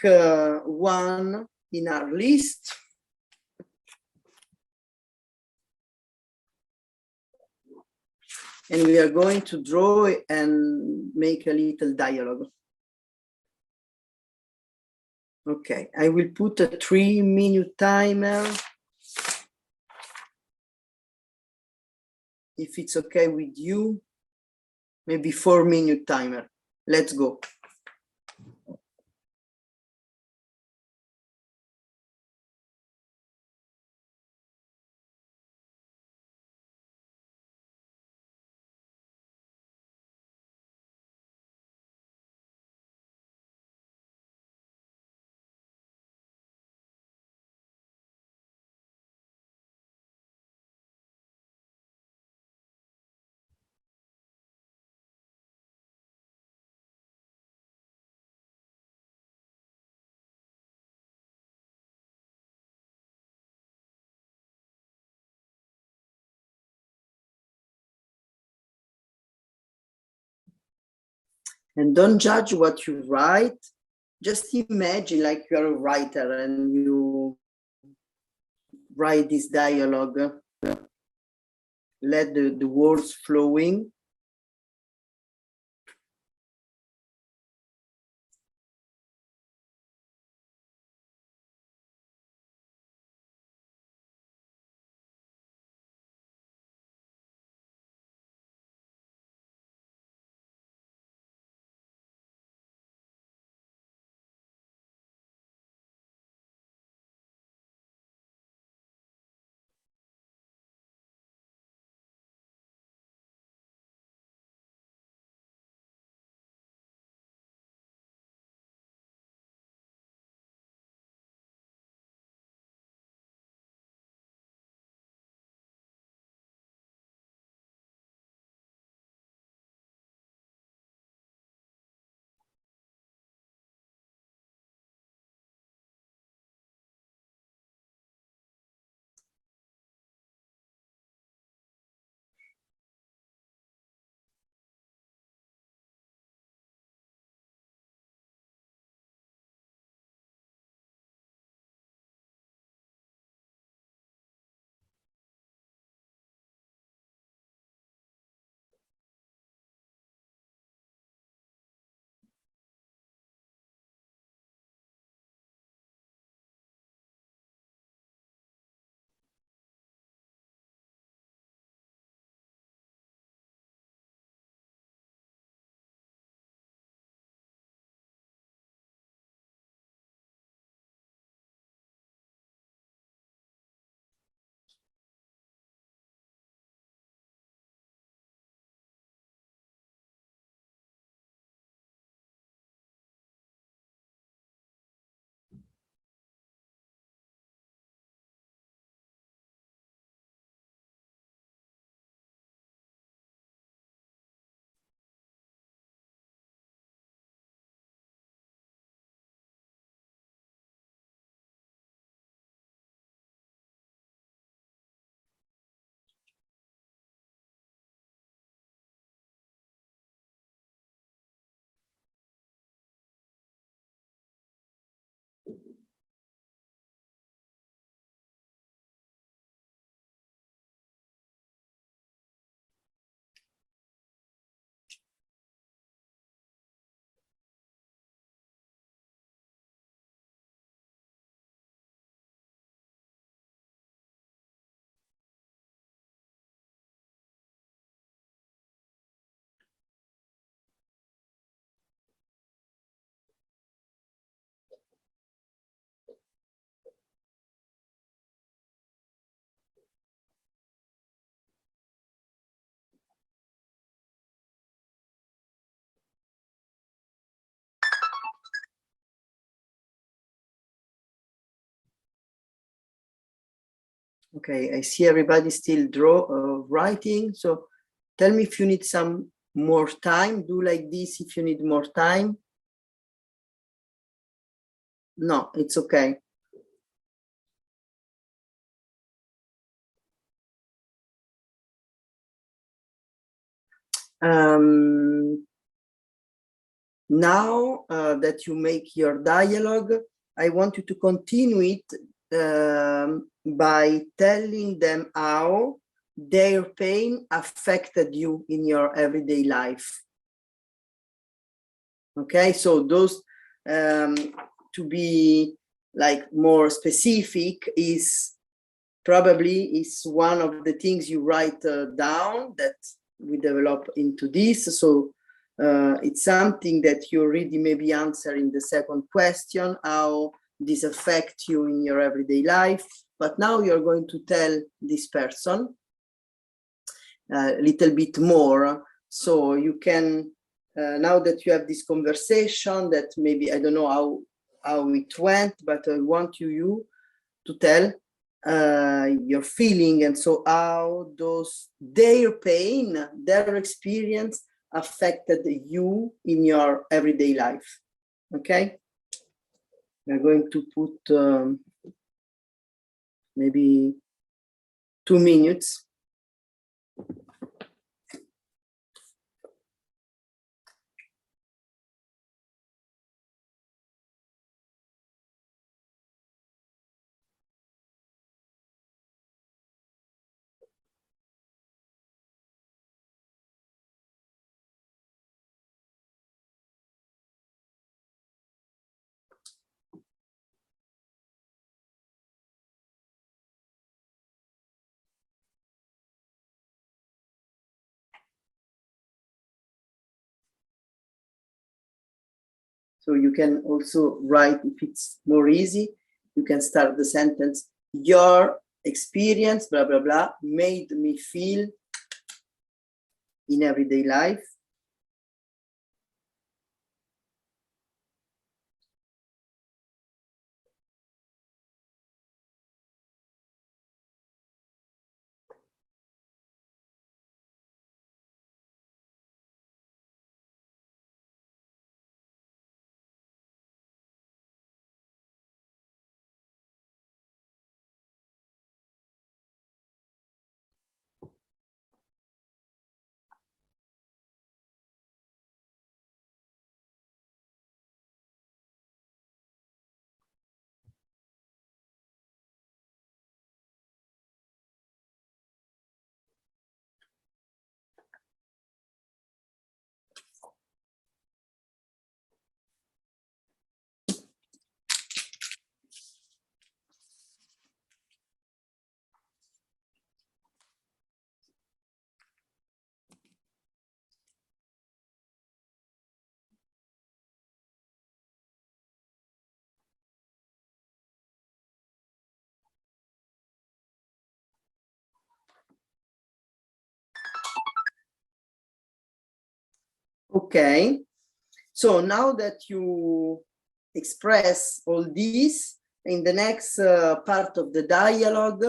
[SPEAKER 1] one in our list. and we are going to draw and make a little dialogue. Okay, I will put a 3-minute timer. If it's okay with you, maybe 4-minute timer. Let's go. And don't judge what you write. Just imagine like you're a writer and you write this dialogue. Let the words flowing. Okay, I see everybody still writing. So tell me if you need some more time. Do like this if you need more time. No, it's okay. Now that you make your dialogue, I want you to continue it by telling them how their pain affected you in your everyday life. Okay, so those, to be like more specific, is probably one of the things you write down that we develop into this. So it's something that you already maybe answer in the second question, how this affects you in your everyday life. But now you're going to tell this person a little bit more. So you can, now that you have this conversation, that maybe, I don't know how it went, but I want you to tell your feeling, and so how their pain, their experience affected you in your everyday life. Okay, we're going to put maybe 2 minutes. So you can also write, if it's more easy, you can start the sentence, your experience, blah, blah, blah, made me feel in everyday life. Okay, so now that you express all this, in the next part of the dialogue,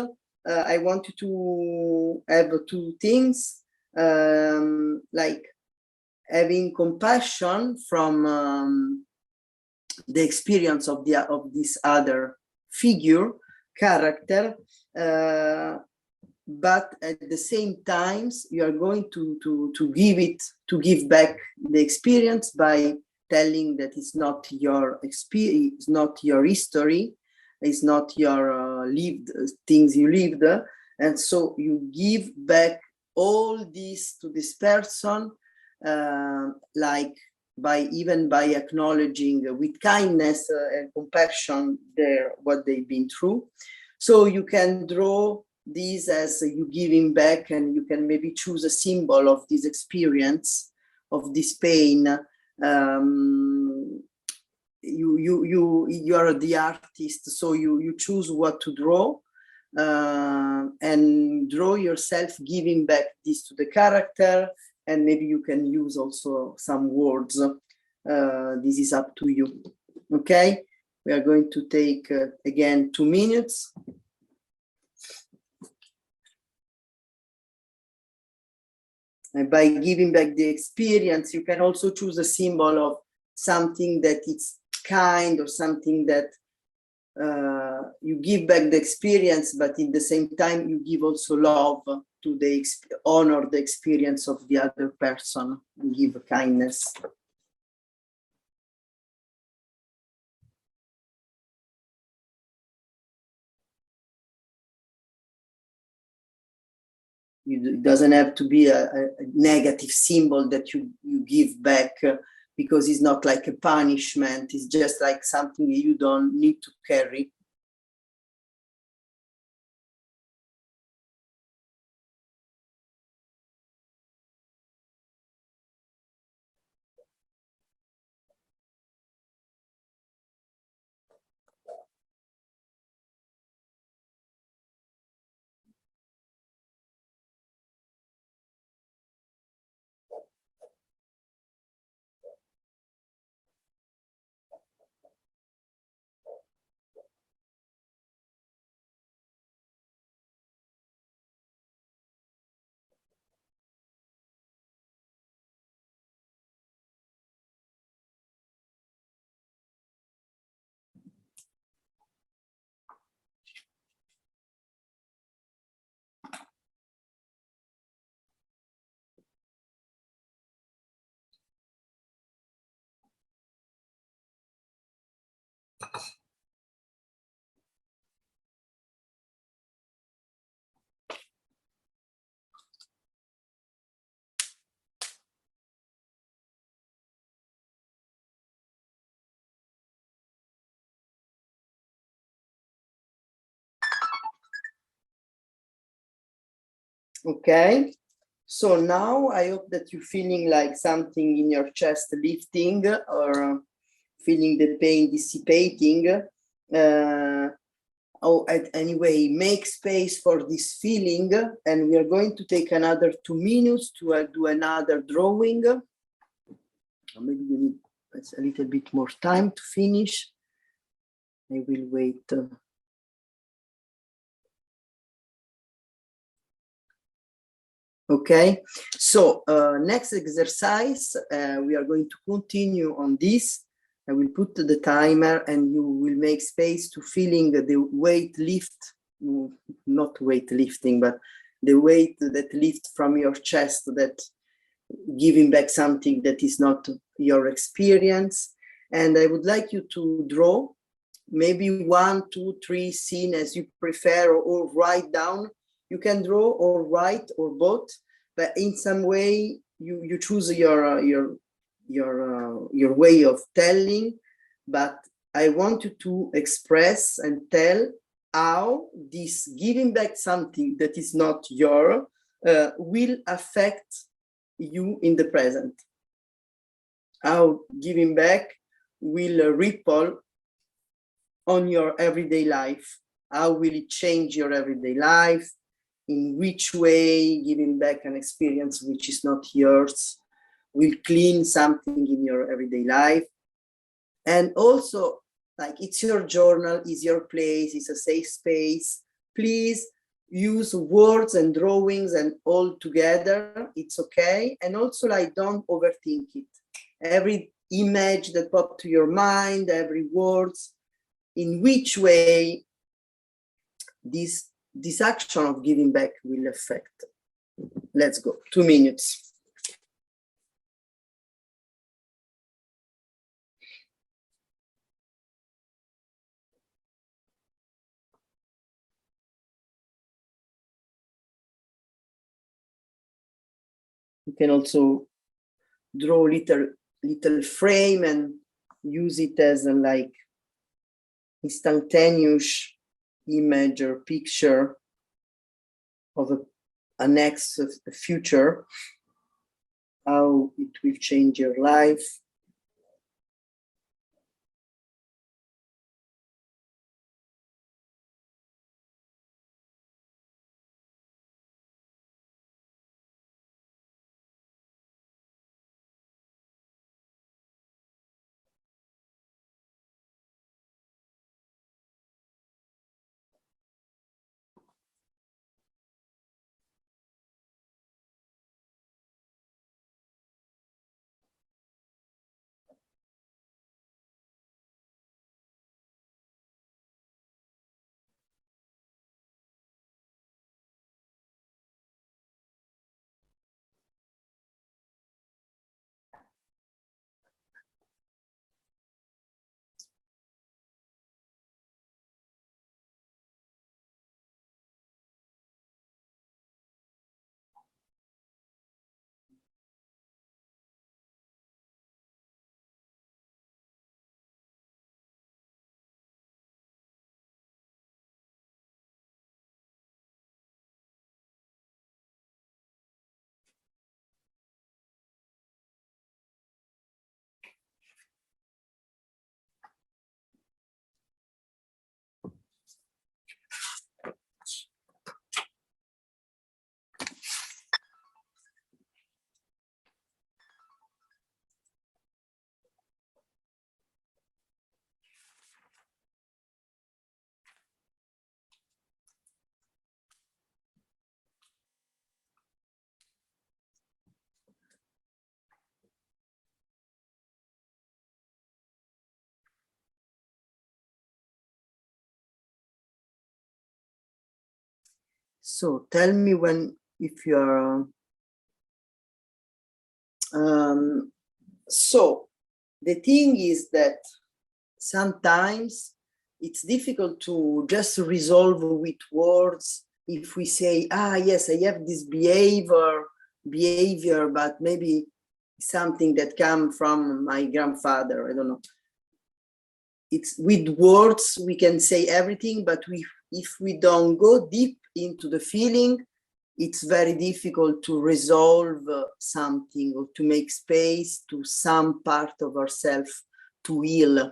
[SPEAKER 1] I want you to have 2 things, like having compassion from the experience of this other character, but at the same time you are going to give back the experience by telling that it's not your experience, it's not your history, it's not your lived things you lived, and so you give back all this to this person, like even by acknowledging with kindness and compassion what they've been through. So you can draw this as you giving back, and you can maybe choose a symbol of this experience, of this pain. You are the artist, so you choose what to draw, and draw yourself giving back this to the character, and maybe you can use also some words. This is up to you. Okay, we are going to take again 2 minutes. And by giving back the experience, you can also choose a symbol of something that it's kind, or something that you give back the experience, but in the same time you give also love to honor the experience of the other person, and give kindness. It doesn't have to be a negative symbol that you give back, because it's not like a punishment. It's just like something you don't need to carry. Okay, so now I hope that you're feeling like something in your chest lifting, or feeling the pain dissipating. Anyway, make space for this feeling, and we are going to take another 2 minutes to do another drawing. Maybe you need a little bit more time to finish. I will wait. Okay, so next exercise, we are going to continue on this. I will put the timer and you will make space to feeling the weight lift, not weight lifting, but the weight that lift from your chest, that giving back something that is not your experience. And I would like you to draw maybe 1, 2, 3 scene as you prefer, or write down. You can draw or write or both, but in some way you choose your way of telling. But I want you to express and tell how this giving back something that is not your will affect you in the present. How giving back will ripple on your everyday life. How will it change your everyday life? In which way giving back an experience which is not yours will clean something in your everyday life? And also, like, it's your journal, it's your place, it's a safe space. Please use words and drawings and all together, it's okay. And also, like, don't overthink it. Every image that pops to your mind, every words, in which way this action of giving back will affect. Let's go, 2 minutes. You can also draw little frame and use it as a like instantaneous image or picture of a next future, how it will change your life. So tell me if you are. So the thing is that sometimes it's difficult to just resolve with words. If we say, yes, I have this behavior, but maybe something that comes from my grandfather, I don't know. It's with words, we can say everything, but if we don't go deep into the feeling, it's very difficult to resolve something or to make space to some part of ourselves to heal.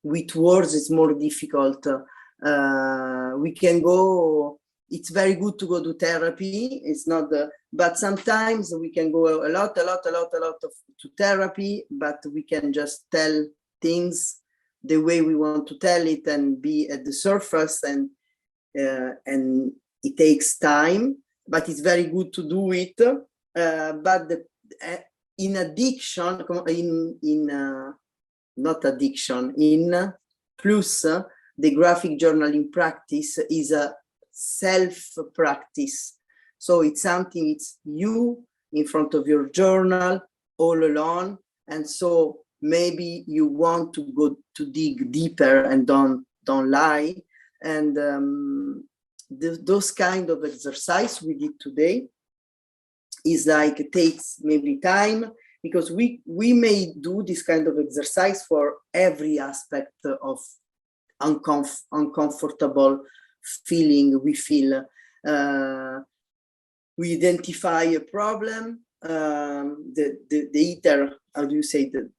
[SPEAKER 1] With words, it's more difficult. We can go, it's very good to go to therapy. It's not but sometimes we can go a lot to therapy, but we can just tell things the way we want to tell it and be at the surface, and it takes time. But it's very good to do it. But in addiction, not addiction, in plus the graphic journaling practice is a self-practice. So it's something, it's you in front of your journal all alone. And so maybe you want to go to dig deeper and don't lie. And those kind of exercise we did today is like, it takes maybe time, because we may do this kind of exercise for every aspect of uncomfortable feeling we feel. We identify a problem, the ether, how do you say that?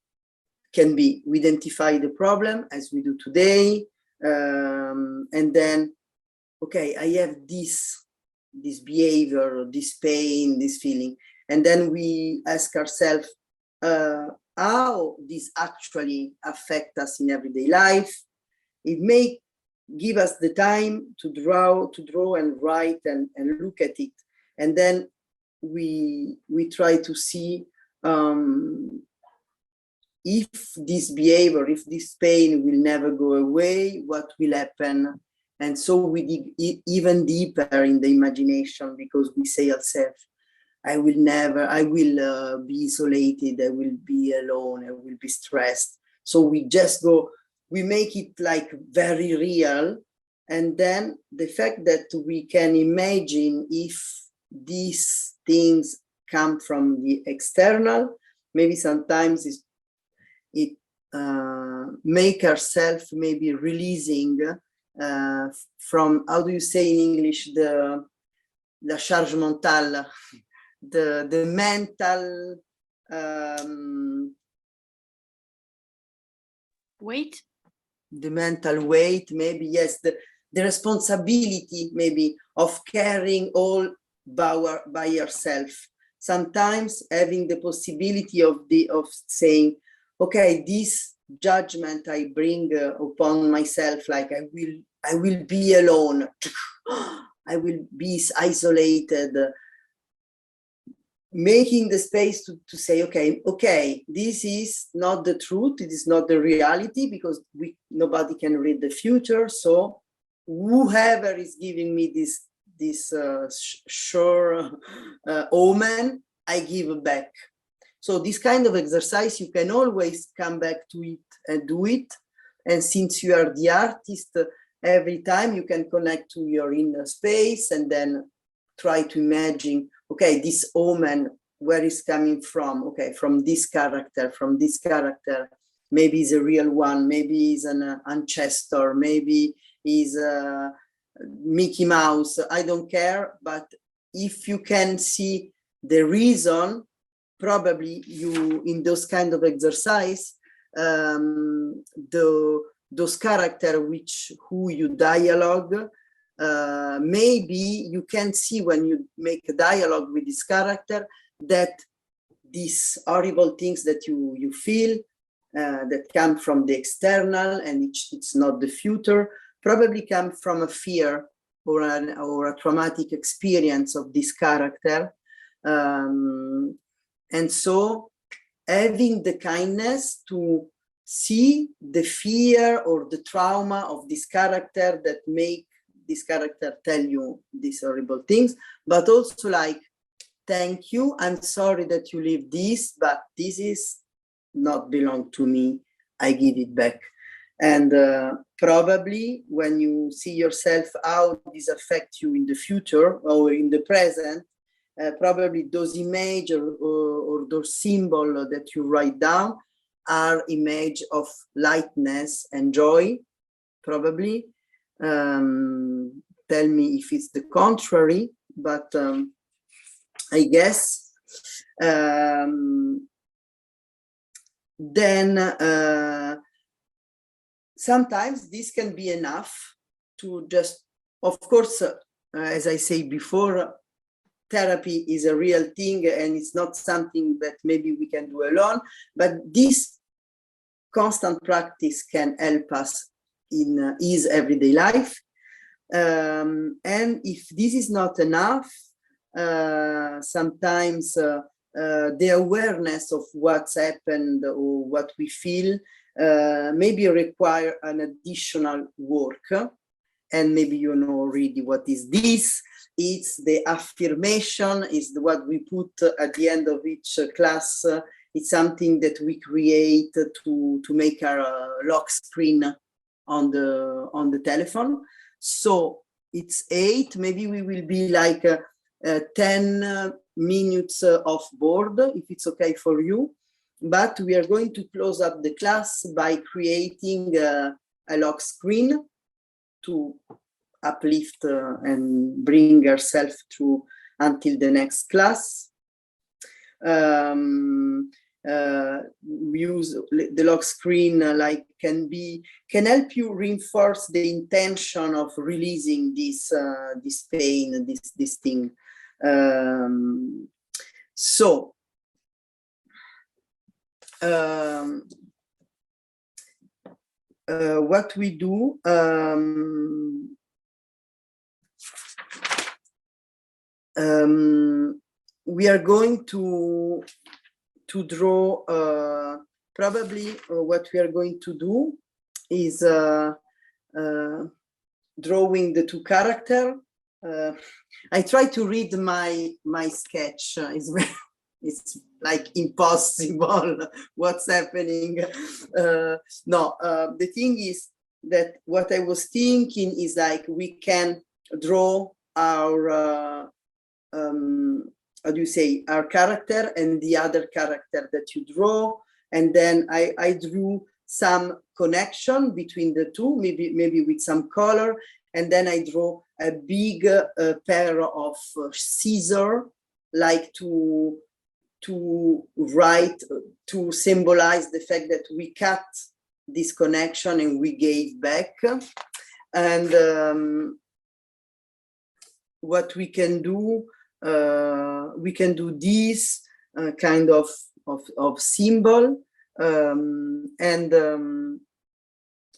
[SPEAKER 1] Can be, we identify the problem as we do today, and then, okay, I have this behavior, this pain, this feeling. And then we ask ourselves how this actually affects us in everyday life. It may give us the time to draw and write and look at it. And then we try to see if this behavior, if this pain will never go away, what will happen. And so we dig even deeper in the imagination, because we say ourselves, I will be isolated, I will be alone, I will be stressed. So we just go, we make it like very real. And then the fact that we can imagine if these things come from the external, maybe sometimes it make ourselves maybe releasing from, how do you say in English, la charge mentale, the mental
[SPEAKER 3] weight.
[SPEAKER 1] The mental weight, maybe, yes, the responsibility maybe of carrying all by yourself. Sometimes having the possibility of saying, okay, this judgment I bring upon myself, like I will be alone, I will be isolated, making the space to say, okay, this is not the truth, it is not the reality, because nobody can read the future. So whoever is giving me this sure omen, I give back. So this kind of exercise, you can always come back to it and do it. And since you are the artist, every time you can connect to your inner space and then try to imagine, okay, this omen, where is coming from? Okay, from this character, maybe is a real one, maybe is an ancestor, maybe is Mickey Mouse, I don't care. But if you can see the reason, probably you, in those kind of exercise, those character who you dialogue, maybe you can see when you make a dialogue with this character that these horrible things that you feel that come from the external, and it's not the future, probably come from a fear or a traumatic experience of this character. And so having the kindness to see the fear or the trauma of this character that make this character tell you these horrible things, but also like, thank you, I'm sorry that you leave this, but this is not belong to me, I give it back. And probably when you see yourself how this affects you in the future or in the present, probably those images or those symbols that you write down are image of lightness and joy, probably. Tell me if it's the contrary, but I guess. Then sometimes this can be enough to just, of course, as I say before, therapy is a real thing and it's not something that maybe we can do alone, but this constant practice can help us in his everyday life. And if this is not enough, sometimes the awareness of what's happened or what we feel maybe require an additional work. And maybe you know already what is this. It's the affirmation, is what we put at the end of each class. It's something that we create to make our lock screen on the telephone. So it's 8, maybe we will be like 10 minutes off board, if it's okay for you. But we are going to close up the class by creating a lock screen to uplift and bring ourselves through until the next class. We use the lock screen like can help you reinforce the intention of releasing this pain, this thing. What we do, we are going to draw, probably what we are going to do is drawing the two characters. I try to read my sketch. It's like impossible what's happening. The thing is that what I was thinking is like we can draw our how do you say, our character and the other character that you draw, and then I drew some connection between the two, maybe with some color, and then I draw a big pair of scissors, like to write, to symbolize the fact that we cut this connection and we gave back. And what we can do this kind of symbol, and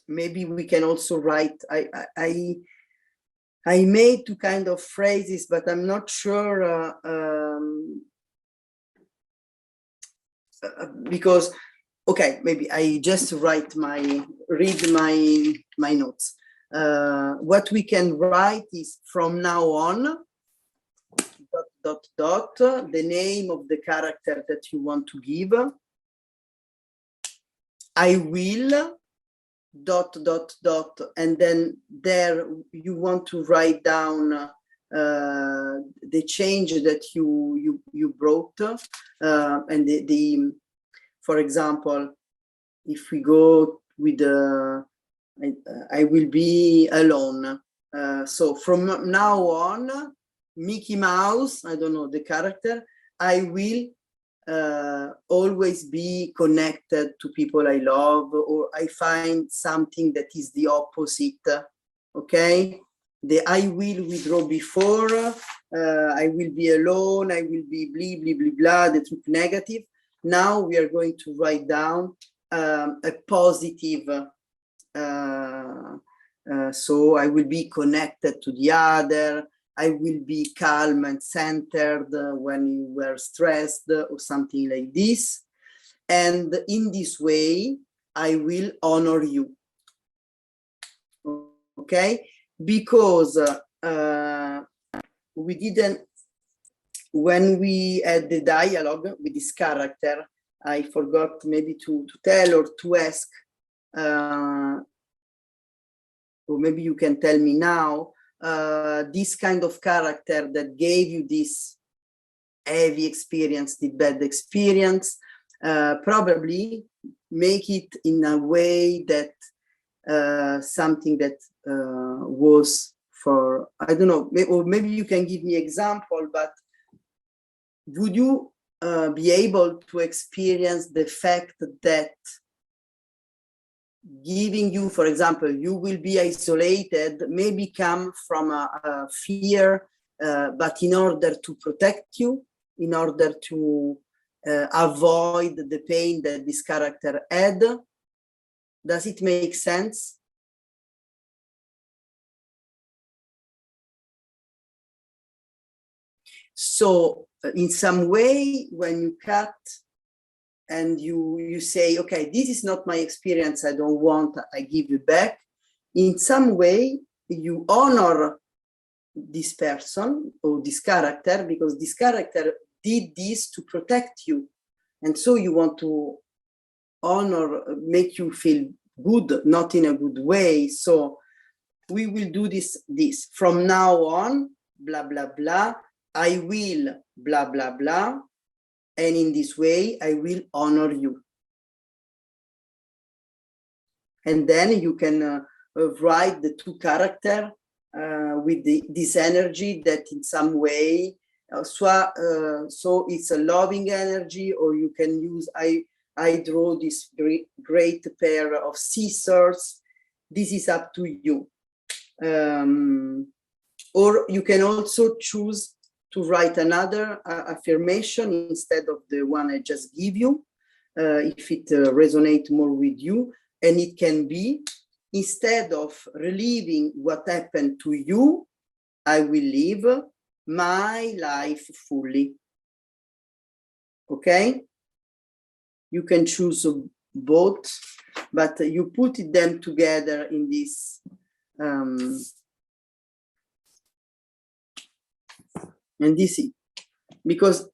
[SPEAKER 1] maybe we can also write. I made two kind of phrases, but I'm not sure because okay, maybe I just read my notes. What we can write is from now on. ... the name of the character that you want to give. I will ... and then there you want to write down the change that you brought, and the for example, if we go with I will be alone. So from now on, Mickey Mouse, I don't know the character, I will always be connected to people I love, or I find something that is the opposite. Okay, the I will we draw before, I will be alone, I will be blah blah blah blah, that look negative. Now we are going to write down a positive. So I will be connected to the other. I will be calm and centered when you were stressed, or something like this. And in this way, I will honor you. Okay? because we didn't, when we had the dialogue with this character, I forgot maybe to tell or to ask, or maybe you can tell me now, this kind of character that gave you this heavy experience, the bad experience, probably make it in a way that something that was for, I don't know, or maybe you can give me example, but would you be able to experience the fact that giving you, for example, you will be isolated, maybe come from a fear, but in order to protect you, in order to avoid the pain that this character had? Does it make sense? So in some way, when you cut and you say, okay, this is not my experience, I don't want, I give you back, in some way you honor this person or this character, because this character did this to protect you, and so you want to honor, make you feel good, not in a good way. So we will do this from now on, blah blah blah, I will blah blah blah, and in this way I will honor you. And then you can write the two characters with this energy that in some way, so it's a loving energy, or you can use, I draw this great pair of scissors. This is up to you. Or you can also choose to write another affirmation instead of the one I just give you, if it resonates more with you. And it can be, instead of reliving what happened to you, I will live my life fully. Okay? You can choose both, but you put them together in this. And this is because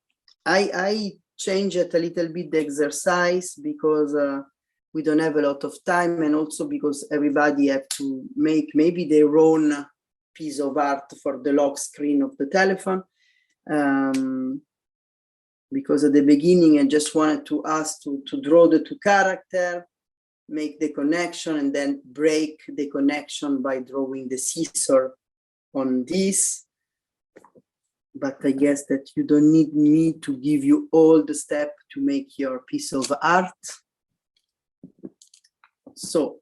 [SPEAKER 1] I changed a little bit the exercise, because we don't have a lot of time, and also because everybody have to make maybe their own piece of art for the lock screen of the telephone. Because at the beginning I just wanted to ask to draw the two characters, make the connection, and then break the connection by drawing the scissor on this. But I guess that you don't need me to give you all the steps to make your piece of art. So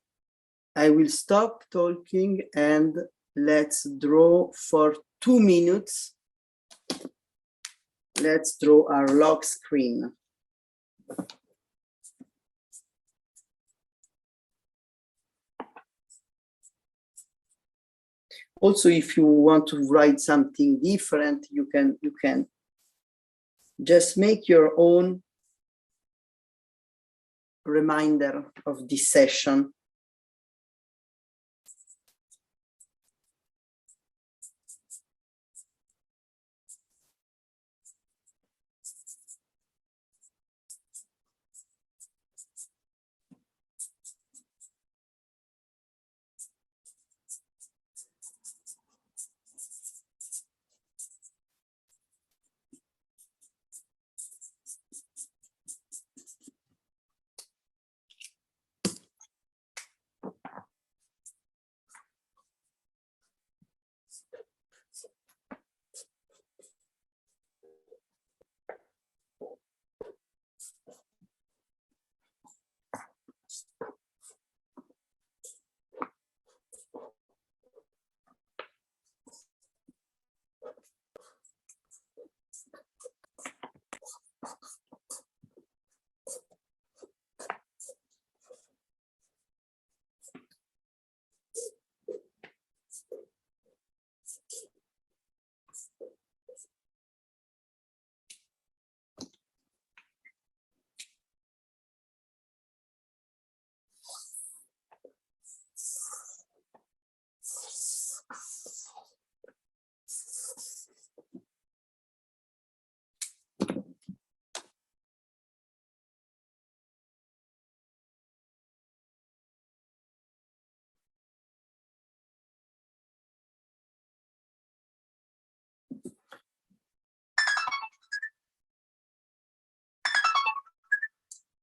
[SPEAKER 1] I will stop talking and let's draw for 2 minutes. Let's draw our lock screen. Also, if you want to write something different, you can just make your own reminder of this session.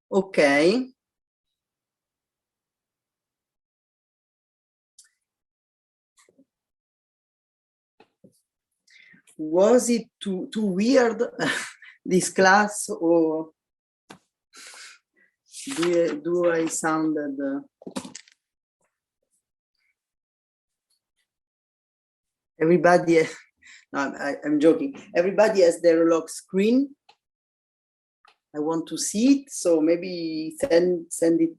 [SPEAKER 1] Okay. Was it too weird, this class, or do I sounded? Everybody, no, I'm joking. Everybody has their lock screen. I want to see it, so maybe send it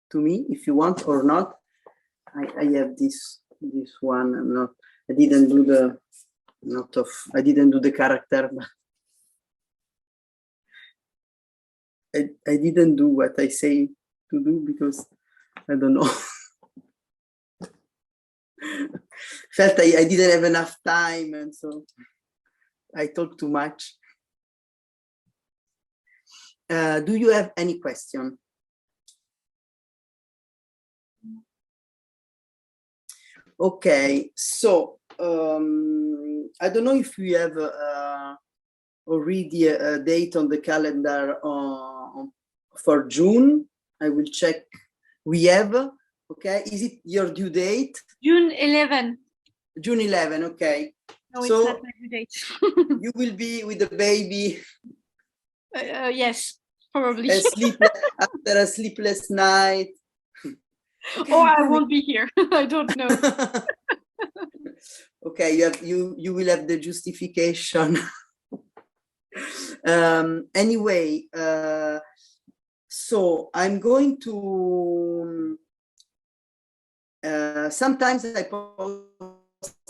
[SPEAKER 1] to me if you want or not. I have this one. I didn't do the character, but I didn't do what I say to do because I don't know. Felt I didn't have enough time, and so I talked too much. Do you have any question? Okay, so I don't know if we have already a date on the calendar for June. I will check. We have, okay. Is it your due date?
[SPEAKER 3] June 11.
[SPEAKER 1] June 11, okay.
[SPEAKER 3] No,
[SPEAKER 1] so
[SPEAKER 3] it's not my due date.
[SPEAKER 1] You will be with the baby.
[SPEAKER 3] Yes, probably.
[SPEAKER 1] After a sleepless night. Okay,
[SPEAKER 3] or I won't be here. I don't know.
[SPEAKER 1] Okay, you will have the justification. Anyway, so I'm going to. Sometimes I post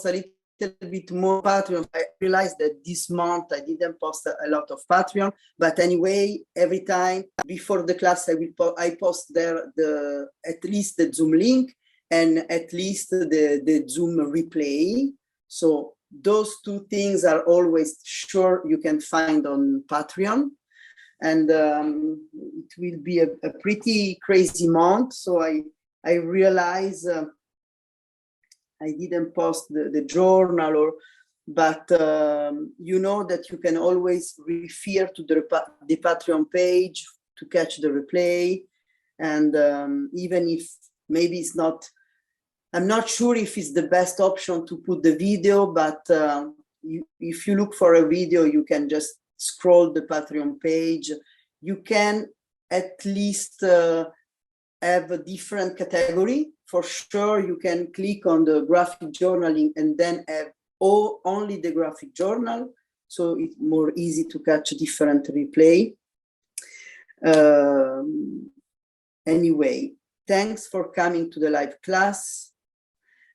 [SPEAKER 1] a little bit more Patreon. I realized that this month I didn't post a lot of Patreon, but anyway, every time before the class I post there at least the Zoom link and at least the Zoom replay. So those two things are always sure you can find on Patreon, and it will be a pretty crazy month. So I realize I didn't post the journal, but you know that you can always refer to the Patreon page to catch the replay. And even if maybe it's not, I'm not sure if it's the best option to put the video, but if you look for a video, you can just scroll the Patreon page. You can at least have a different category. For sure, you can click on the graphic journaling and then have only the graphic journal. So it's more easy to catch a different replay. Anyway, thanks for coming to the live class.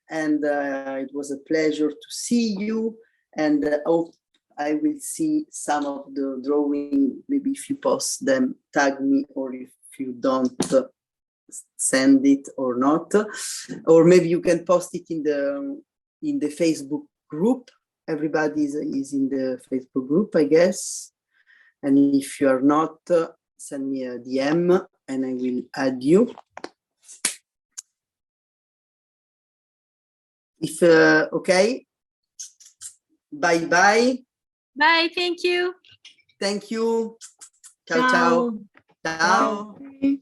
[SPEAKER 1] And it was a pleasure to see you. And hope I will see some of the drawing. Maybe if you post them, tag me, or if you don't, send it or not. Or maybe you can post it in the Facebook group. Everybody is in the Facebook group, I guess. And if you are not, send me a DM and I will add you. If okay, bye bye.
[SPEAKER 3] Bye, thank you.
[SPEAKER 1] Thank you. Ciao,
[SPEAKER 5] Ciao.
[SPEAKER 1] ciao. Ciao.
[SPEAKER 4] Bye.